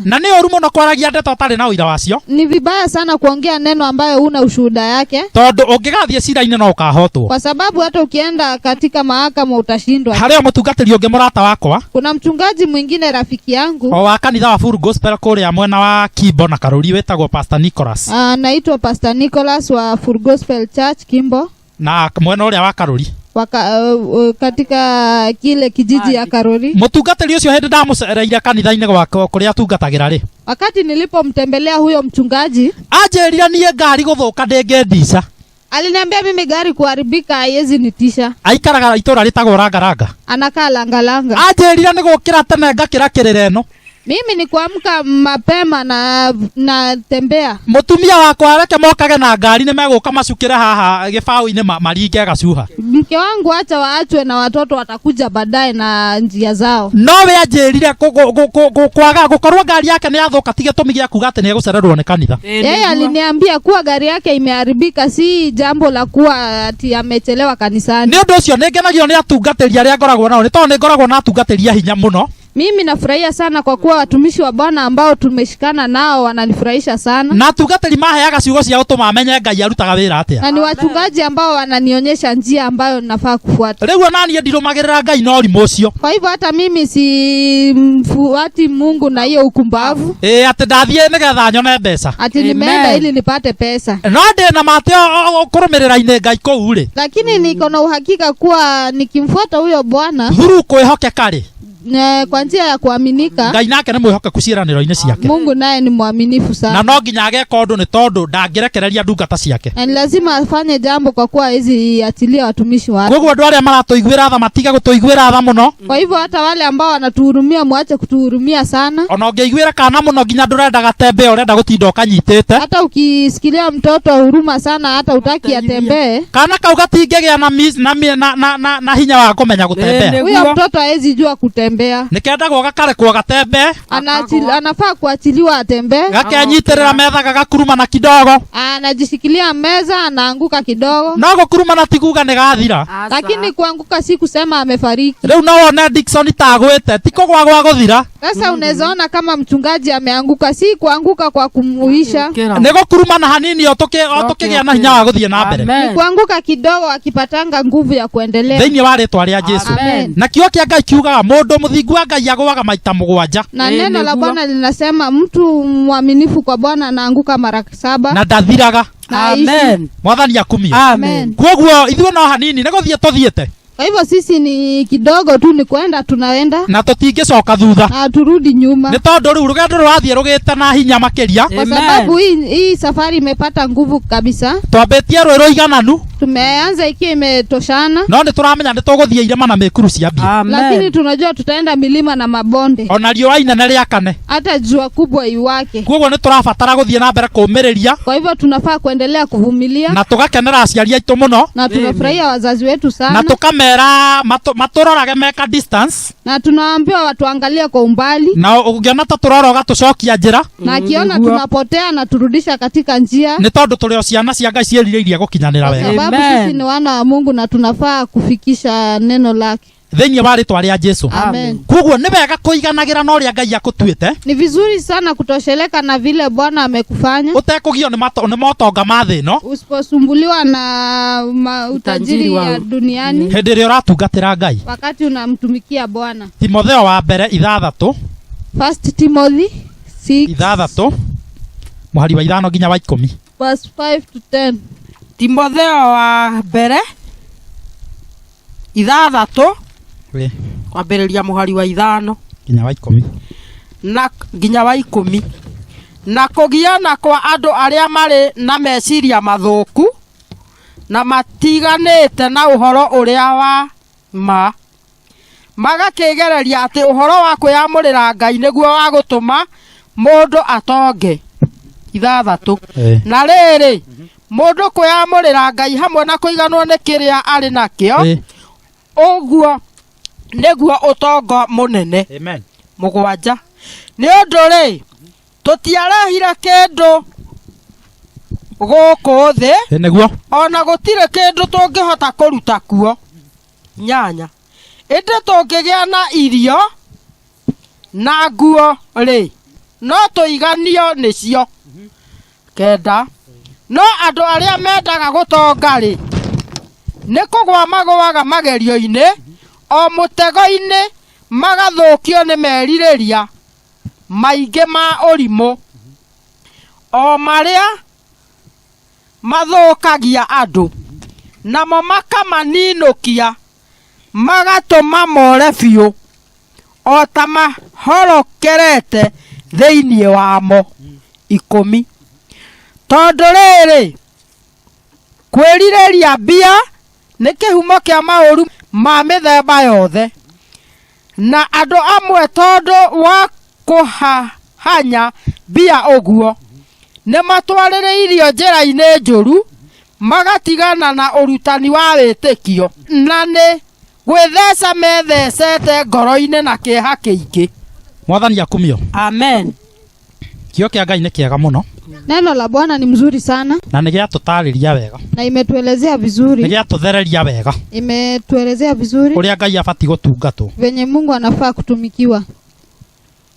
Na nĩ ũru mũno kwaragia ndeto ũtarĩ na ũira wacio. Ni vibaya sana kuongea neno ambayo huna ushuhuda yake. Tondũ ũngĩgathiĩ cira-inĩ no ũkahotwo. Kwa sababu hata ukienda katika mahakama utashindwa. Harĩa mũtungatĩri ũngĩ mũrata wakwa. Kuna mchungaji mwingine rafiki yangu. O wa kanitha wa Full Gospel kũrĩa mwena wa Kimbo na Karuri wetagwo Pastor Nicholas. Anaitwa Pastor Nicholas wa Full Gospel Church Kimbo. Na mwena ũrĩa wa Karuri. Katika kile kijiji ya Karuri. Mũtungatĩri ũcio hĩndĩ ndamũcereire kanitha-inĩ gwake kũrĩa atungatagĩra ri. Wakati nilipomtembelea huyo mchungaji, anjĩrire niĩ ngari gũthũka ndĩngĩndica. Aliniambia mimi gari kuharibika haiwezi nitisha. Aikaraga itũra ritagwo Rangaranga. Anakaa Langalanga. Anjĩrire nĩ gũkĩra tene ngakĩra kĩrĩra ĩno. Mimi ni kuamka mapema na tembea. Mutumia wakwa areke mokage na ngari nĩ megũka macukĩre haha gĩbaũ-inĩ maringe gacuha. Mke wangu acha waachwe na watoto watakuja baadaye na njia zao. No we anjĩrire kwaga gũkorwo ngari yake nĩ yathũka tige tũmi gĩa kuga atĩ nĩ egũcererwo nĩ kanitha. Yeye aliniambia kuwa gari yake imeharibika si jambo la kuwa ati amechelewa kanisani. Nĩ ũndũ ũcio nĩ ngenagio nĩ atungatĩri arĩa ngoragwo nao nĩ tondũ nĩ ngoragwo na atungatĩri a hinya mũno. Mimi nafurahia sana kwa kuwa watumishi wa Bwana ambao tumeshikana nao wananifurahisha sana. Na atungatĩri maheaga ciugo cia gũtũma amenye Ngai arutaga wĩra atĩa. Na ni wachungaji ambao wananionyesha njia ambayo ninafaa kufuata. Rĩu ona niĩ ndirũmagĩrĩra Ngai na ũrimũ ũcio. Kwa hivyo hata mimi si mfuati Mungu na hiyo ukumbavu. Ati ndathiĩ nĩgetha nyone mbeca. Ati nimeenda ili nipate pesa. No ndĩna mate kũrũmĩrĩra-inĩ Ngai kũu rĩ. Lakini niko na uhakika kuwa nikimfuata huyo Bwana thuru kwĩhokeka rĩ. Kwa njia ya kuaminika. Ngai nake nĩ mwĩhokeku ciĩranĩro-inĩ ciake. Mungu naye ni mwaminifu sana. Na no nginya ageka ũndũ nĩ tondũ ndangĩrekereria ndungata ciake. Na lazima afanye jambo kwa kuwa hizi atilia watumishi wake. Koguo andũ arĩa maratũiguĩra tha matiga gũtũiguĩra tha mũno. Kwa hivyo hata wale ambao wanatuhurumia mwache kutuhurumia sana. Ona ũngĩiguĩra kana mũno nginya ndũrenda gatembe ũrenda gũtinda ũkanyitĩte. Hata ukisikilia mtoto huruma sana hata utaki atembee. Kana kau gatingĩgĩa na hinya wa kũmenya gũtembea. Huyo mtoto hawezi jua kutembea. kutembea. Nikenda goga kare kwa gatembe. Anafaa kuachiliwa atembee. Gakenyitirira metha gagakuruma na kidogo. Anajishikilia meza anaanguka kidogo. Nago kuruma na tiguga ni gathira. Lakini kuanguka si kusema amefariki. Leo naona Dickson tagwete tiko gwa guthira. Sasa unaweza ona kama mchungaji ameanguka, si kuanguka kwa kumuisha. Nego kuruma na hanini otoke na hinya wa guthie na mbere. Ni kuanguka kidogo akipatanga nguvu ya kuendelea. Thĩinĩ wa rĩtwa rĩa Jesu. Na kĩo kĩa Ngai kiugaga mũndũ mũthingu wa Ngai agũaga maita 7. Na neno la Bwana linasema mtu mwaminifu kwa Bwana anaanguka mara 7 na ndathiraga. Amen. Mwathani akumie. Amen. Kwoguo ithuĩ no hanini nĩ gũthiĩ tũthiĩte. Kwa hivyo sisi ni kidogo tu, ni kwenda tunaenda na tũtingĩcoka thutha. Turudi nyuma. Nĩ tondũ rĩu rũgendo rũrathiĩ rũgĩte na hinya makĩria. Kwa sababu hii safari imepata nguvu kabisa. Twambĩtie rũĩ rũigananu. Tumeanza ikiwa imetoshana. No nĩ tũramenya nĩ tũgũthiĩ irĩma na mĩkuru cia mbia. Lakini tunajua tutaenda milima na mabonde. Ona riũa inene rĩakane. Hata jua kubwa iwake. Kwoguo nĩ tũrabatara gũthiĩ na mbere kũũmĩrĩria. Kwa hivyo tunafaa kuendelea kuvumilia. Na tũgakenera aciari aitũ mũno. Na tunafurahia wazazi wetu sana. Na tukamera maturorage meka distance. Na tunaambiwa watuangalie kwa umbali. Na ungiona ta turoroga tucokia njira. Na akiona tunapotea na turudisha katika njia. Nĩ tondũ tũrĩ o ciana cia Ngai ciĩrirĩirie gũkinyanĩra wega. Sababu sisi ni wana wa Mungu na tunafaa kufikisha neno lake. Thĩinĩ wa rĩtwa rĩa Jesu. Amen. Kwoguo nĩ wega kũiganagĩra na ũrĩa Ngai akũtuĩte. Ni vizuri sana kutosheleka na vile Bwana amekufanya. Utekũgio nĩ motonga ma thĩ ĩno. Usiposumbuliwa na utajiri ya duniani. Hĩndĩ ĩrĩa ũratungatĩra Ngai. Wakati unamtumikia Bwana. Timotheo wa mbere 6. 1 Timothy 6. Mũhari wa 5 nginya wa 10. Verse 5 to 10. Timotheo wa mbere 6. Kwambĩrĩria mũhari wa 5 nginya wa 10. Na nginya wa 10. Na kũgiana kwa andũ arĩa marĩ na meciria mathũku na matiganĩte na ũhoro ũrĩa wa ma, magakĩgereria atĩ ũhoro wa kwĩyamũrĩra Ngai nĩguo wa gũtũma mũndũ atonge. 6. Na rĩrĩ mũndũ kwĩyamũrĩra Ngai hamwe na kũiganwo nĩ kĩrĩa arĩ nakĩo, ũguo nĩguo ũtonga mũnene. Amen. 7. Nĩ ũndũ rĩ tũtiarehire kĩndũ gũkũ thĩ, nĩguo ona gũtirĩ kĩndũ tũngĩhota kũruta kuo. 8. Ĩndĩ tũngĩgĩa na irio na nguo rĩ no tũiganio nĩcio. 9. No andũ arĩa mendaga gũtonga rĩ nĩ kũgwa magũaga magerio-inĩ, o mũtego-inĩ magathũkio nĩ merirĩria maingĩ ma ũrimũ, o marĩa mathũkagia andũ, namo makamaninũkia magatũma more biũ, o ta mahorokerete thĩinĩ wamo. 10. Tondũ rĩrĩ kwĩrirĩria mbia nĩ kĩhumo kĩa maũru ma mĩthemba yothe, na andũ amwe tondũ wa kũhahanya mbia ũguo nĩ matwarĩrĩirio njĩra-inĩ njũru, magatigana na ũrutani wa wĩtĩkio, na nĩ gwĩtheca methecete ngoro-inĩ na kĩeha kĩingĩ. Mwathani akumio. Amen. Kĩo kĩa Ngai nĩ kĩega mũno. Neno la Bwana ni mzuri sana. Na nĩ gĩatũtarĩria wega. Na imetuelezea vizuri. Nĩ gĩatũthereria wega. Imetuelezea vizuri. Ũrĩa Ngai abati gũtungatwo. Venye Mungu anafaa kutumikiwa.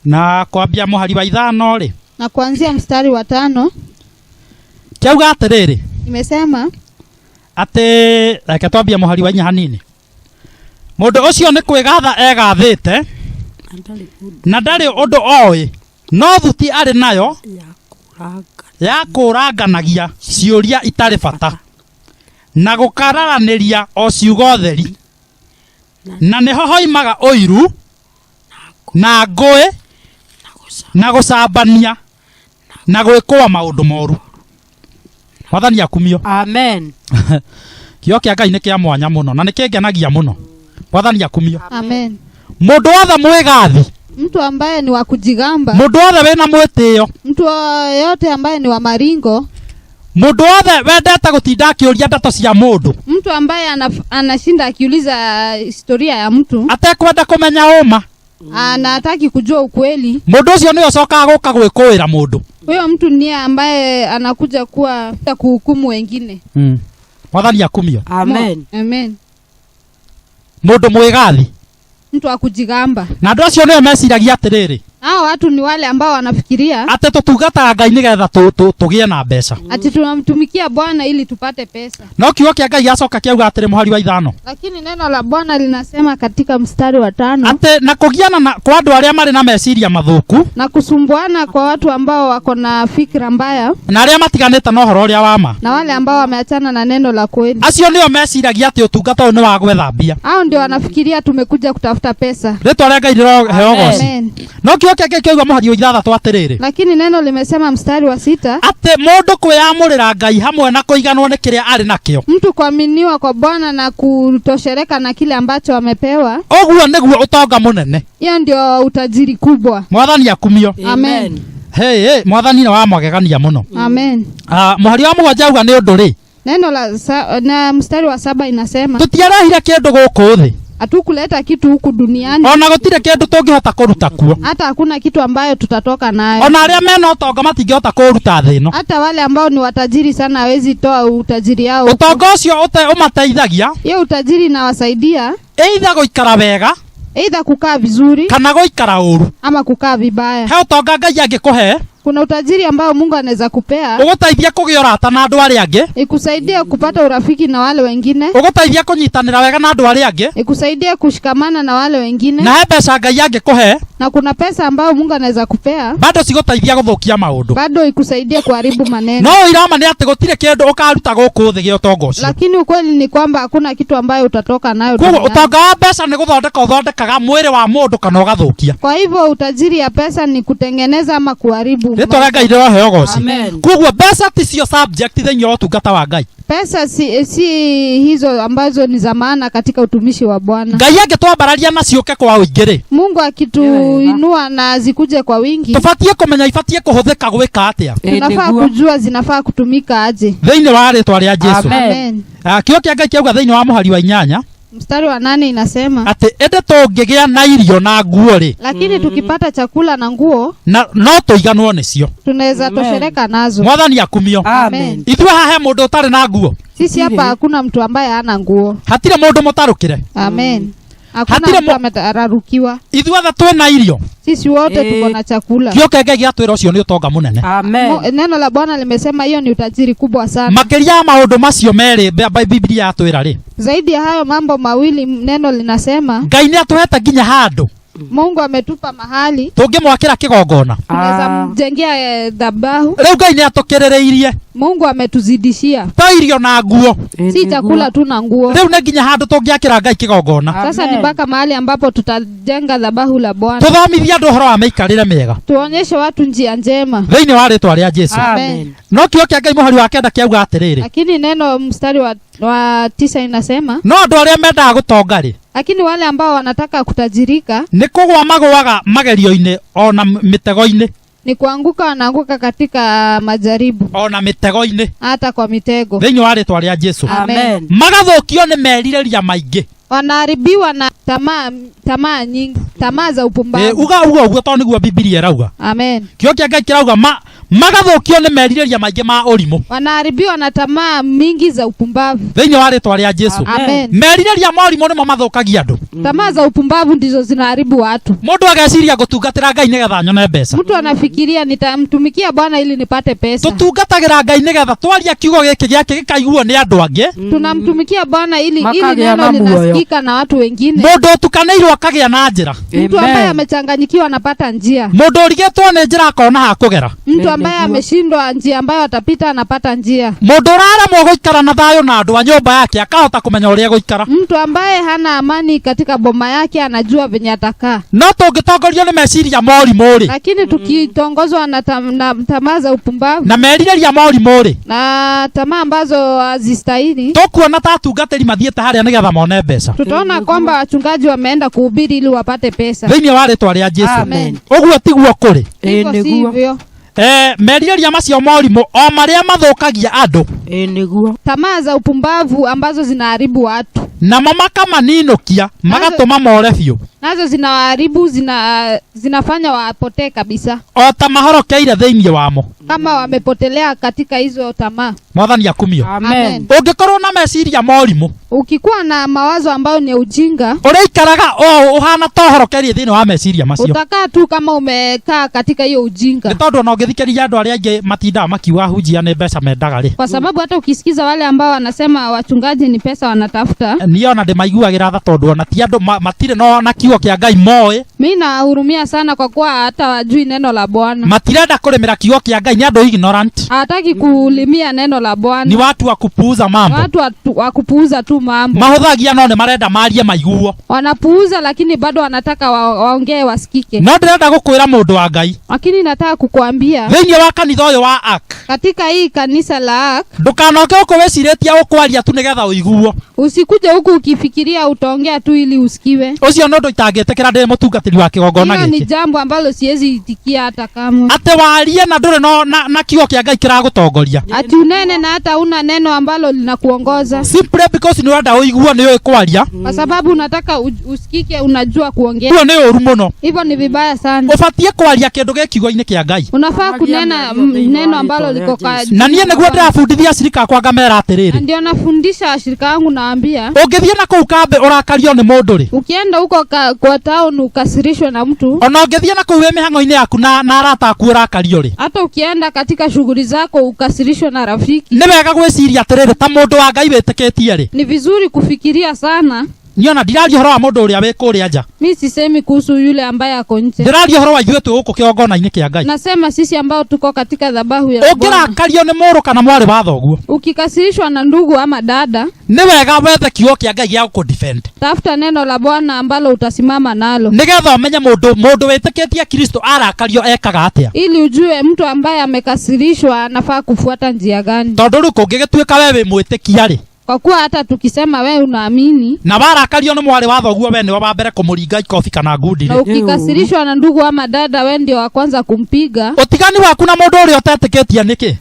Na kwambia mũhari wa 5 rĩ. Na kuanzia mstari wa 5. Kiauga atĩrĩrĩ. Imesema atĩ reke twambia mũhari wa 4 hanini. Mũndũ ũcio nĩ kwĩgatha egathĩte na ndarĩ ũndũ oĩ, no thuti arĩ nayo ya kũranganagia ciũria itarĩ bata na gũkararanĩria o ciugo theri, na nĩho hoimaga ũiru na ngũĩ na gũcambania na gwĩkũa maũndũ moru. Mwathani akumio. Amen. Kĩo kĩa Ngai nĩ kĩa mwanya mũno na nĩ kĩngenagia mũno. Mwathani akumio. Amen. Mũndũ wothe mwĩgathi, mtu ambaye ni wa kujigamba, mũndũ wothe wĩna mwĩtĩo, mtu yote ambaye ni wa maringo, mũndũ wothe wendete gũtinda akĩũria ndeto cia mũndũ, mtu ambaye anashinda akiuliza historia ya mtu, atekwenda kũmenya ũma, na hataki kujua ukweli, mundu ucio ni osoka guka gwikuira mundu. Huyo mtu ni ambaye anakuja kuwa kuhukumu wengine. Mwathani akumio. Amen. Amen. Mundu mwigathi, mtu akujigamba. Na andu acio ni meciragia atiriri, hao watu ni wale ambao wanafikiria ate tutungataga Ngai nigetha tugie na mbeca, ati tunamtumikia Bwana ili tupate pesa. No kiugo kia Ngai acoka kiauga atiri muhari wa 5, lakini neno la Bwana linasema katika mstari wa 5, ate na kugiana kwa andu aria mari na meciria mathuku, na kusumbuana kwa watu ambao wako na fikra mbaya, na aria matiganite na uhoro uria wama, na wale ambao wameachana na neno la kweli. Acio nio meciragia ati utungata ni wa gwetha mbia. Hao ndio wanafikiria tumekuja kutafuta pesa. Ritwa ria Ngai riroheogoci. No kiugo kia Ngai kiauga muhari wa 6 atiriri, lakini neno limesema mstari wa 6, ate mundu kwiyamurira Ngai hamwe na kuiganwo ni kiria ari nakio, mtu kuaminiwa kwa Bwana na kutoshereka na kile ambacho amepewa, oguo niguo utonga munene. Hiyo ndio utajiri kubwa. Mwathani akumio. Amen. Hey, Mwathani ni wa mwagegania muno. Amen. Muhari wa 7 auga ni undu ri, neno na mstari wa 7 inasema, tutiarahire kindu guku thi, hatukuleta kitu huku duniani, ona gutire kindu tungihota kuruta kuo, hata hakuna kitu ambayo tutatoka nayo. Ona aria mena utonga matingihota kuruta thi ino, hata wale ambao ni watajiri sana hawezi toa utajiri yao. Utonga ucio umateithagia, hiyo utajiri inawasaidia either guikara wega, either kukaa vizuri, kana guikara uru, ama kukaa vibaya. He utonga Ngai angikuhe, kuna utajiri ambao Mungu anaweza kupea, uguteithia kugia urata na andu aria angi, ikusaidia kupata urafiki na wale wengine, uguteithia kunyitanira wega na andu aria angi, ikusaidia kushikamana na wale wengine, na he mbeca Ngai angikuhe, na kuna pesa ambayo Mungu anaweza kupea, bado ciguteithia guthukia maundu, bado ikusaidia kuharibu maneno. No irama ni ati gutire kindu ukaruta guku thi gi utonga ucio, lakini ukweli ni kwamba hakuna kitu ambayo utatoka nayo. Kwa utonga wa mbeca ni guthondekaga mwiri wa mundu kana ugathukia. Kwa hivyo utajiri ya pesa ni kutengeneza ama kuharibu. Ritwa Ngai riroheogoci. Koguo mbeca ti cio subject thiini wa utungata wa Ngai. Pesa si hizo ambazo ni za maana katika utumishi wa Bwana. Ngai angitwambararia na ciuke kwa uingiri, Mungu akituinua na zikuje kwa wingi, tufatie kumenya ifatie kuhuthika gwika atia, tunafaa kujua zinafaa kutumika aje thiini wa ritwa ria Jesu. Amen. Kiugo kia Ngai kiauga thiini wa muhari wa 8 mstari wa 8 inasema, ati ende tungigia na irio na nguo ri, lakini tukipata chakula na nguo no tuiganwo nicio, tunaweza toshereka nazo. Mwathani akumio. Amen. Ithuĩ haha mundu utari na nguo, sisi hapa hakuna mtu ambaye hana nguo. hatire mundu mutarukire. Amen. Hakuna mtu ametararukiwa. Ithuothe twina irio, sisi wote tuko na chakula. Kiugo kia Ngai giatwira ucio ni utonga munene. Amen. Neno la Bwana limesema hiyo ni utajiri kubwa sana. Makiria ya maundu macio meri Biblia yatwira ri, zaidi ya hayo mambo mawili neno linasema, Ngai ni atuhete nginya handu Mungu ametupa mahali tungimwakira kigongona, tunaweza mjengea dhabahu. Riu Ngai ni atukirireirie, Mungu ametuzidishia ta irio na nguo, si chakula tu na nguo. Riu ni nginya handu tungiakira Ngai kigongona. Sasa ni mpaka mahali ambapo tutajenga dhabahu la Bwana, tuthomithia andu uhoro wa meikarire mega, tuonyeshe watu njia njema thiini wa ritwa ria Jesu. Amen. No kiugo kia Ngai muhari wa 9 kiauga atiriri, lakini neno mstari wa 9 inasema, no andu aria mendaga gutonga ri, lakini wale ambao wanataka kutajirika ni kugwa magwaga magerio-ini ona mitego-ini, ni kuanguka, wanaanguka katika majaribu, ona mitego-ini, hata kwa mitego, thiini wa ritwa ria Jesu. Amen. Magathukio ni meririria maingi, wanaharibiwa na tamaa nyingi, tamaa za upumbavu. uga uguo to niguo Biblia irauga. Amen. Kiugo kia Ngai kirauga magathukio ni meririria maingi ma urimu, wanaharibiwa na tamaa mingi za upumbavu, thiini wa ritwa ria Jesu. Amen. Meririria ma urimu nimo mathukagia andu. Tamaa za upumbavu ndizo zinaharibu watu. Mundu ageciria gutungatira Ngai nigetha nyone mbeca, mtu anafikiria nitamtumikia Bwana ili nipate pesa. tutungatagira Ngai nigetha twaria kiugo giki giake gikaiguo ni andu angi, tunamtumikia Bwana ili Makagĩa neno na muoyo. linasikika na watu wengine. mundu utukanirwo akagia na njira, mtu ambaye amechanganyikiwa anapata njia, mundu urigitwo ni njira akona ha kugera, mtu ambaye ameshindwa njia ambayo atapita anapata njia, mundu uraremwo guikara na thayo na andu a nyumba yake akahota kumenya uria guikara, mtu ambaye hana amani katika boma yake anajua venye atakaa. no tungitongorio ni meciria morimu ri, Lakini tukitongozwa na tamaa za upumbavu na meririria morimu ri, na tamaa ambazo hazistahili, tukuona ta atungatiri mathiete haria nigetha mone mbeca, tutaona kwamba wachungaji wameenda kuhubiri ili wapate pesa. thiini wa ritwa ria Jesu. Amen. Uguo tiguo kuri. Hivyo sivyo. Meririria macio morimu o maria mathukagia andu, niguo Tamaa za upumbavu ambazo zinaharibu watu na mama kama ninokia magatuma more biũ nazo zinawaharibu, zinafanya wapotee kabisa, o ta mahorokeire thĩinĩ wamo kama wamepotelea katika hizo tamaa. Mwathani akumio. Amen. Ũngĩkorwo na meciria morimũ, Ukikuwa na mawazo ambayo ni ujinga, ũrĩikaraga ũhana tohorokerie thĩinĩ wa meciria macio. Utakaa tu kama umekaa katika hiyo ujinga. Nĩ tondũ no ngĩthikĩrĩria andũ arĩa aingĩ matindaga makiuga hunjia nĩ mbeca mendaga rĩ. Kwa sababu hata ukisikiza wale ambao wanasema wachungaji ni pesa wanatafuta, niona ndĩmaiguagĩra tha tondũ ona ti andũ matirĩ no na kiugo kĩa Ngai moĩ. Mimi nahurumia sana kwa kuwa hata wajui neno la Bwana. Matirenda kũrĩmĩra kiugo kĩa Ngai, ni andũ ignorant. Hataki kulimia neno la Bwana. Ni watu wa kupuuza mambo. Watu wa kupuuza tu mambo. Mahuthagia no nĩ marenda marie maiguo. Wanapuuza lakini bado wanataka waongee wasikike. No ndĩrenda gũkwĩra mũndũ wa Ngai. Lakini nataka kukuambia thĩinĩ wa kanitha ũyũ wa Ark, katika hii kanisa la Ark, ndũkanoke huko wĩcirĩtie ũkwaria tu nĩgetha ũiguo. Usikuje huku ukifikiria utaongea tu ili usikiwe. Ũcio no ndũitangĩtĩkĩra ndĩ mũtungatĩri wa kĩgongona gĩkĩ. Hiyo ni jambo ambalo siwezi itikia hata kama. Atĩ warie na ndũrĩ no na kiugo kĩa Ngai kĩragũtongoria. Ati unene na hata una neno ambalo linakuongoza. Simply because nĩ ũrenda ũiguo nĩ kwaria. Kwa sababu unataka usikike, unajua kuongea. Huo nĩ ũru mũno. Hivyo ni vibaya sana. Ũbatiĩ kwaria kĩndũ gĩ kiugo-inĩ kĩa Ngai. Unafaa kunena neno ambalo liko kwa. Na niĩ nĩguo ndĩrabundithia acirika akwa ngamera atĩrĩrĩ. Ndio nafundisha ashirika wangu, naambia ũngĩthiĩ na kũu kambe ũrakario nĩ mũndũ rĩ. Ukienda huko kwa town ukasirishwe na mtu. Ona ũngĩthiĩ na kũu wĩ mĩhang'o-inĩ yaku na arata aku ũrakario rĩ. Hata ukienda katika shughuli zako ukasirishwe na rafiki. Nĩ wega gwĩciria atĩrĩrĩ ta mũndũ wa Ngai wĩtĩkĩtie rĩ. Ni vizuri kufikiria sana. Niona ndiraria ũhoro wa mũndũ ũrĩa wĩ kũrĩa nja. Mimi sisemi kuhusu yule ambaye ako nje. Ndiraria ũhoro wa ithuĩ twĩ gũkũ kĩgongona-inĩ kĩa Ngai. Nasema sisi ambao tuko katika dhabahu ya Bwana. Ũngĩrakario nĩ mũrũ kana mwarĩ wa thoguo, ukikasirishwa na ndugu ama dada, nĩ wega wethe kiugo kĩa Ngai gĩa gũkũdefend. Tafuta neno la Bwana ambalo utasimama nalo. Nĩgetha ũmenye mũndũ wĩtĩkĩtie Kristo arakario ekaga atĩa. Ili ujue mtu ambaye amekasirishwa anafaa kufuata njia gani. Tondũ rĩu kũngĩgĩtuĩka wewe wĩ mwĩtĩkia rĩ. Kwa kuwa hata tukisema wewe unaamini na warakario nĩ mwarĩ wa thoguo we nĩwe wa mbere kũmũringa ikofi kana ngundi na ukikasirishwa na ndugu ama dada we ndio wa kwanza kumpiga. Ũtigani waku na mũndũ ũrĩa ũtetĩkĩtie nĩkĩ?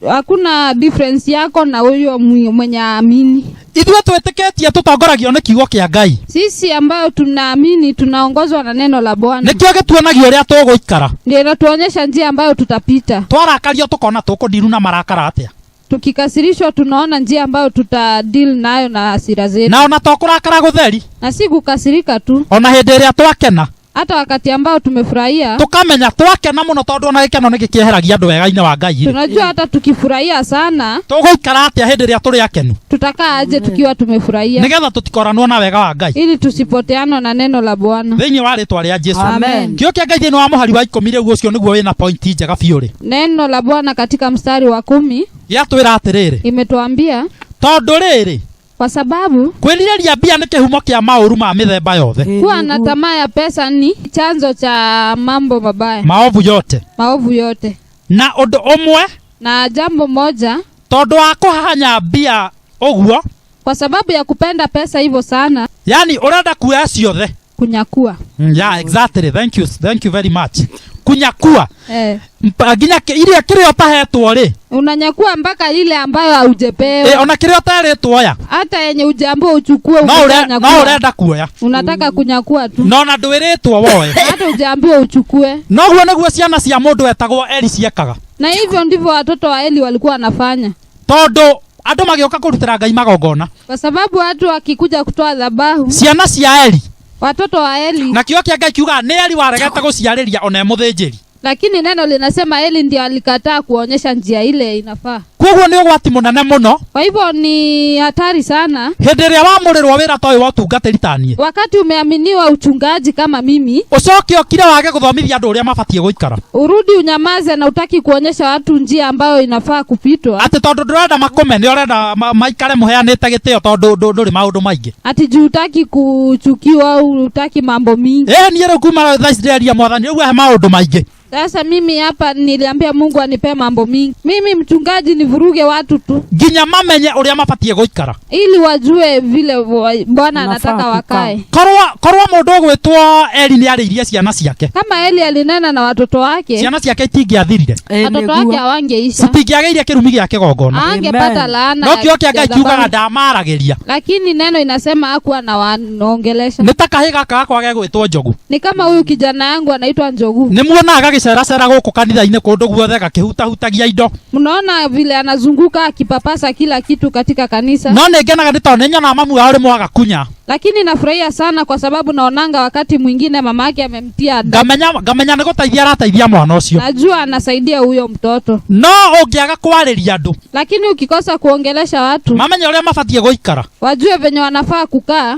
Hakuna difference yako na huyo mwenye aamini. Ithuĩ twĩtĩkĩtie tũtongoragio nĩ kiugo kĩa Ngai. Sisi ambayo tunaamini tunaongozwa na neno la Bwana. Nĩkĩo gĩtuonagia ũrĩa tũgũikara. Ndio inatuonyesha njia ambayo tutapita. Twarakario tũkona tũkũndiru na marakara atĩa. Tukikasirishwa tunaona njia ambayo deal nayo na hasira zetu. Na ona tũkũrakara gũtheri. Na si kukasirika tu. Ona hĩndĩ ĩrĩa twakena. Hata wakati ambao tumefurahia. Tukamenya twakena mũno tondũ ona gĩkeno nĩ gĩkĩeheragia andũ wega-inĩ wa Ngai. Tunajua hata tukifurahia sana. Tũgũikara atĩa hĩndĩ ĩrĩa tũrĩ akenu. Tutakaa aje tukiwa tumefurahia. Nĩgetha tũtikoranwo na wega wa Ngai. Ili tusipoteane na neno la Bwana. Thĩinĩ wa rĩĩtwa rĩa Jesũ. Amen. Kiugo kĩa Ngai thĩinĩ wa mũhari wa 10 rĩu ũcio nĩguo wĩna point njega biũ rĩ. Neno la Bwana katika mstari wa 10 gĩatwĩra atĩrĩrĩ. Imetuambia tondũ rĩrĩ. Kwa sababu kwĩrirĩria mbia nĩ kĩhumo kĩa maũru ma mĩthemba yothe. Kuwa na tamaa ya pesa ni chanzo cha mambo mabaya. Maovu yote. Na ũndũ ũmwe. Na jambo moja. Tondũ wa kũhanya mbia ũguo. Kwa sababu ya kupenda pesa hivyo sana. Yani ũrenda kuoya ciothe. Kunyakua. Yeah, exactly. Thank you very much. Kunyakua. Nginya ile kĩrĩa ũtahetwo rĩ. Unanyakua mpaka ile ambayo haujepewa. Ona kĩrĩa ũtaretwo ya. Hata yenye ujambo uchukue no ũrenda kuoya. Unataka kunyakua tu. No na ndwĩrĩtwo woe. Hata ujambo uchukue. No guo nĩguo ciana cia mũndũ etagwo Eli ciekaga. Na hivyo ndivyo watoto wa Eli walikuwa wanafanya. Tondũ andũ magĩoka kũrutĩra Ngai magongona. Kwa sababu watu wakikuja kutoa dhabahu. Ciana cia Eli. Watoto wa Eli. Na kiugo kĩa Ngai kiuga nĩ Eli waregete gũciarĩria ona mũthĩnjĩri. Lakini neno linasema Eli ndio alikataa kuonyesha njia ile inafaa. Koguo nĩ ũgwati mũnene mũno. Kwa hivyo ni hatari sana. Hĩndĩ ĩrĩa wamũrĩrwo wĩra ta ũyũ wa ũtungatĩri ta niĩ. Wakati umeaminiwa uchungaji kama mimi. Ũcoke ũkire wage gũthomithia andũ ũrĩa mabatiĩ gũikara. Urudi unyamaze na utaki kuonyesha watu njia ambayo inafaa kupitwa. Atĩ tondũ ndũrenda makome nĩ ũrenda maikare mũheanĩte gĩtĩo tondũ ndũrĩ maũndũ maingĩ. Ati juu utaki kuchukiwa au utaki mambo mingi. Niĩ rĩu kuma thaa ici ndĩreria Mwathani rĩu he maũndũ maingĩ. Sasa mimi hapa niliambia Mungu anipe mambo mingi. Mimi mchungaji ni wavuruge watu tu. Nginya mamenye uria mabatie guikara. Ili wajue vile Bwana anataka wakae. Korwa mundu gwitwo Eli ni ariirie ciana ciake. Kama Eli alinena na watoto wake. Ciana ciake itingiathirire. Watoto wake hawangeisha. Citingiageire kirumi giake gongona. Angepata laana. No kio kia Ngai kiugaga ndamarageria. Lakini neno inasema hakuwa na wanaongelesha. Nitakahiga kakwa ge gwitwo Njogu. Ni kama huyu kijana yangu anaitwa Njogu. Ni muona agagicera guku kanitha-ini kundu guothe gakihutahutagia indo. Mnaona vile anazunguka akipapasa kila kitu katika kanisa. No ningenaga nitone nyona mamu wao mwaga kunya. Lakini nafurahia sana kwa sababu naonanga wakati mwingine mama yake amemtia ngamenya ni gutaithia arataithia mwana ucio. Najua anasaidia huyo mtoto. No ungiaga kwariria andu. Lakini ukikosa kuongelesha watu, mamenya uria mabatie guikara. Wajue venye wanafaa kukaa.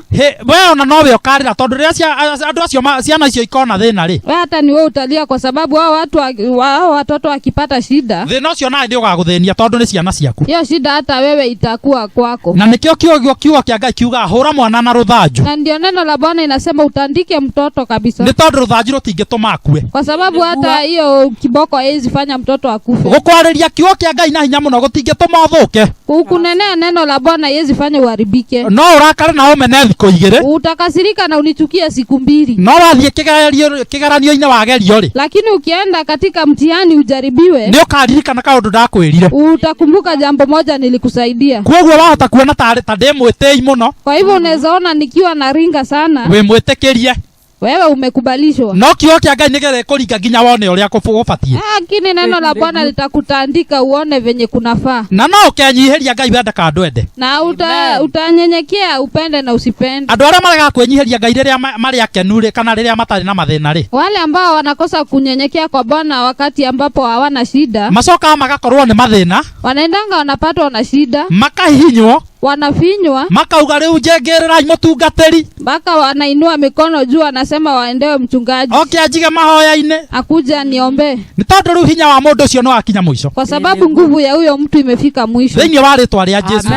Wewe ona nowe ukarira tondu riria andu acio ciana icio ikona thina ri. Wewe hata ni wewe utalia kwa sababu hao watoto wakipata shida. Thina ucio nawe ndio ugaguthenia tondu ni ciana ciaku. Hiyo shida hata wewe itakuwa kwako. Na nikio kiugo kia Ngai kiuga hura mwana na ruthanju. Na ndio neno la Bwana inasema utandike mtoto kabisa. Ni tondu ruthanju rutingituma akue. Kwa sababu hata hiyo kiboko haiwezi fanya mtoto akufe. Gukwariria kiugo kia Ngai na hinya muno gutingituma uthuke. Kunenea neno la Bwana haiwezi fanya uharibike. No urakare na umene thiko igire. Utakasirika na unichukie siku 2. No wathie kigeranio-ini wagerio ri. Lakini ukienda katika mtihani ujaribiwe, ni ukaririkana kaundu ndakwirire. Utakumbuka jambo moja nilikusaidia. Kwoguo wahota kuona ta ndimwitei muno. Kwa hivyo unaweza ona nikiwa na ringa sana. We mwitikirie. Wewe umekubalishwa. No kiugo kia Ngai nigere kuringa nginya wone uria kubatie. Lakini neno la Bwana litakutandika uone venye kunafaa. Na no ukenyihiria Ngai wenda ka ndwende. Na utanyenyekea upende na usipende. Andu aria marega kwenyihiria Ngai riria mari akenu ri kana riria matari na mathina ri. Wale ambao wanakosa kunyenyekea kwa Bwana wakati ambapo hawana shida, macoka magakorwo ni mathina, wanaendanga wanapatwa na shida, makahinywo, wanafinywa, makauga riu njengererai mutungatiri, mpaka wanainua mikono juu, anasema waendewe mchungaji. Anjige mahoya-ini akuja niombe. Ni tondu riu hinya wa mundu ucio no akinya mwisho, kwa sababu nguvu ya huyo mtu imefika mwisho thiini wa ritwa ria Jesu.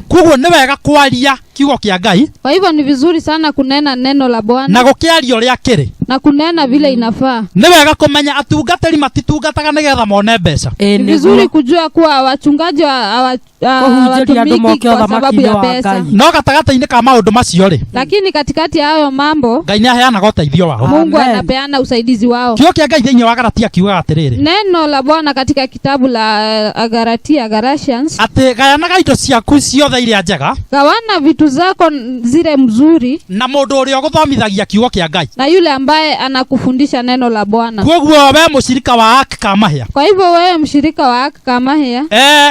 Koguo ni wega kwaria kiugo kia Ngai. Kwa hivyo ni vizuri sana kunena neno la Bwana na gukiario ria kiri na kunena vile inafaa. Ni wega kumenya atungatiri matitungataga nigetha mone mbeca. Ni vizuri kujua kuwa wachungaji hawatumiki kwa sababu ya pesa. No gatagata-ini ka maundu macio ri, lakini katikati ya hayo mambo Ngai ni aheanaga uteithio wao. Mungu anapeana usaidizi wao. Kiugo kia Ngai thiini wa Galatia kiuga atiriri, neno la Bwana katika kitabu la Galatians, ati gayanaga indo ciaku ciothe iria njega, gawana vitu zako zile mzuri na mundu uria uguthomithagia kiugo kia Ngai, na yule ambaye anakufundisha neno la Bwana. Koguo we mushirika wa Ark Kamahia, kwa hivyo wewe mshirika wa Ark Kamahia,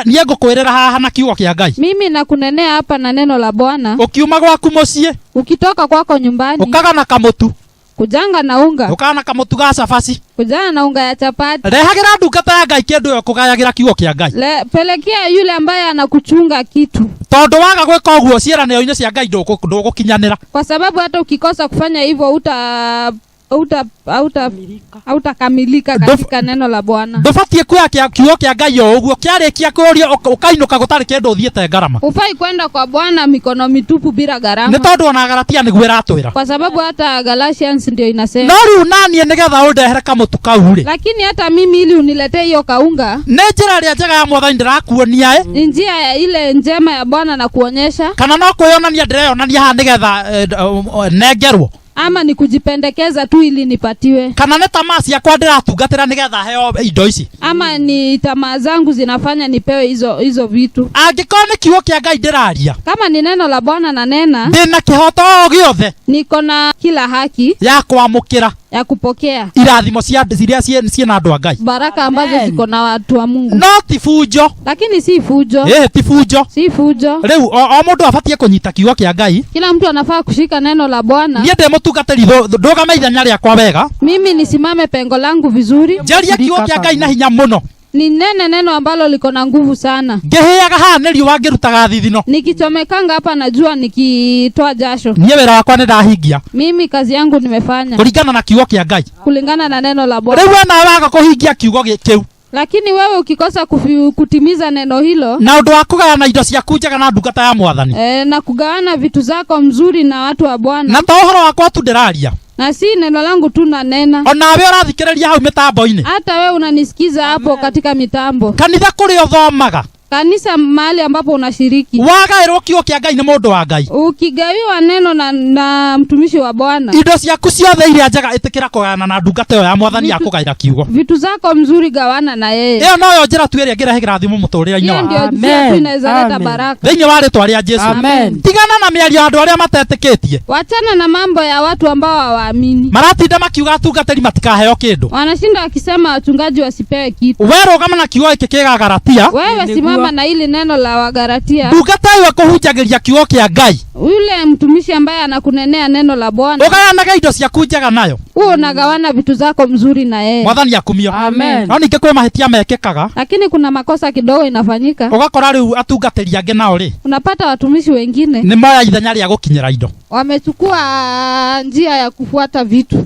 nie ngukwirira haha na kiugo kia Ngai. Mimi nakunenea hapa na neno la Bwana. Ukiuma gwaku mucii, ukitoka kwako nyumbani, ukaga na kamutu, kujanga na unga, ukaga na kamutu ga cabaci, kujana na unga ya chapati, rehagira ndungata ya Ngai kindu yo kugayagira kiugo kia Ngai, pelekea yule ambaye anakuchunga kitu. Tondu waga gwika uguo ciaraniro-ini cia Ngai ndugukinyanira, kwa sababu hata ukikosa kufanya hivyo hautakamilika katika neno la Bwana. Ndubatie kuya kiugo kia Ngai o uguo kiarikia kuria ukainuka gutari kindu uthiete ngarama. Ufai kwenda kwa Bwana mikono mitupu bila gharama. Ni tondu ona Galatia niguo iratwira, kwa sababu hata Galatians ndio inasema. No riu nanie nigetha undehere kamutu kau ri, lakini hata mimi ili uniletee hiyo kaunga, ni njira ria njega ya Mwathani ndirakuonia ni njia ya ile njema ya Bwana na kuonyesha, kana no kwionania ndireyonania ha nigetha nengerwo, ama ni kujipendekeza tu ili nipatiwe, kana ni tamaa ciakwa ndiratungatira nigetha heo indo ici, ama ni tamaa zangu zinafanya nipewe hizo vitu. Angikorwo ni kiugo kia Ngai ndiraria, kama ni neno la Bwana na nena, ndina kihoto giothe, niko na kila haki ya kwamukira, ya kupokea irathimo ciria ciina andu a Ngai, baraka ambazo ziko na watu wa Mungu. No ti fujo, lakini si fujo. Ti fujo, si fujo. Riu o mundu abatie kunyita kiugo kia Ngai. Kila mtu anafaa kushika neno la Bwana. Nie ndi mutungatiri ndugame ithenya riakwa wega, mimi nisimame pengo langu vizuri, njaria kiugo kia Ngai na hinya muno, ni neno ambalo liko na nguvu sana. Ngihiaga ha neri wangirutaga thithino, nikichomekanga hapa najua nikitoa jasho. Nie wira wakwa ni ndahingia, mimi kazi yangu nimefanya kulingana na kiugo kia Ngai, kulingana na neno la Bwana. Riu na waga kuhingia kiugo kiu, lakini wewe ukikosa kutimiza neno hilo, na undu wa kugayana indo ciaku njega na ndungata ya Mwathani, na kugawana vitu zako mzuri na watu wa Bwana, na to horo wakwa tu ndiraria, na si neno langu tu na nena, ona we urathikiriria hau mitambo-ini, hata wewe unanisikiza hapo katika mitambo, kanitha kuri uthomaga, Kanisa mahali ambapo unashiriki. Wagairwo kiugo kia Ngai ni mundu wa Ngai. Ukigawiwa neno na mtumishi wa Bwana. Indo ciaku ciothe iria njega itikira kugana na ndungata yo ya Mwathani akugaira kiugo. Vitu zako mzuri gawana na yeye. Iyo noyo njira tu iria ngirahigira thimu muturira-ini wa. Amen. Inaweza leta baraka. Thĩinĩ wa rĩtwa rĩa Jesu. Amen. Tigana na mĩario andũ arĩa matetĩkĩtie. Wachana na mambo ya watu ambao hawaamini. Maratinda makiuga atungatĩri matikaheo kĩndũ. Wanashinda wakisema wachungaji wasipewe kitu. Wewe rũgama na kiugo gĩkĩ kĩa Galatia. Wewe simama na ile neno la Wagalatia. Ndungata ĩyo kũhunjagĩria kiugo kĩa Ngai. Yule mtumishi ambaye anakunenea neno la Bwana. Ũgayanaga indo ciaku njega nayo. Wewe unagawana vitu zako mzuri na yeye. Mwathani akumio. Amen. No ningĩ kwĩ mahĩtia mekĩkaga. Lakini kuna makosa kidogo inafanyika. Ũgakora rĩu atungatĩri angĩ nao rĩ. Unapata watumishi wengine Nĩ moya ithenya rĩa gũkinyĩra indo. wamechukua njia ya kufuata vitu.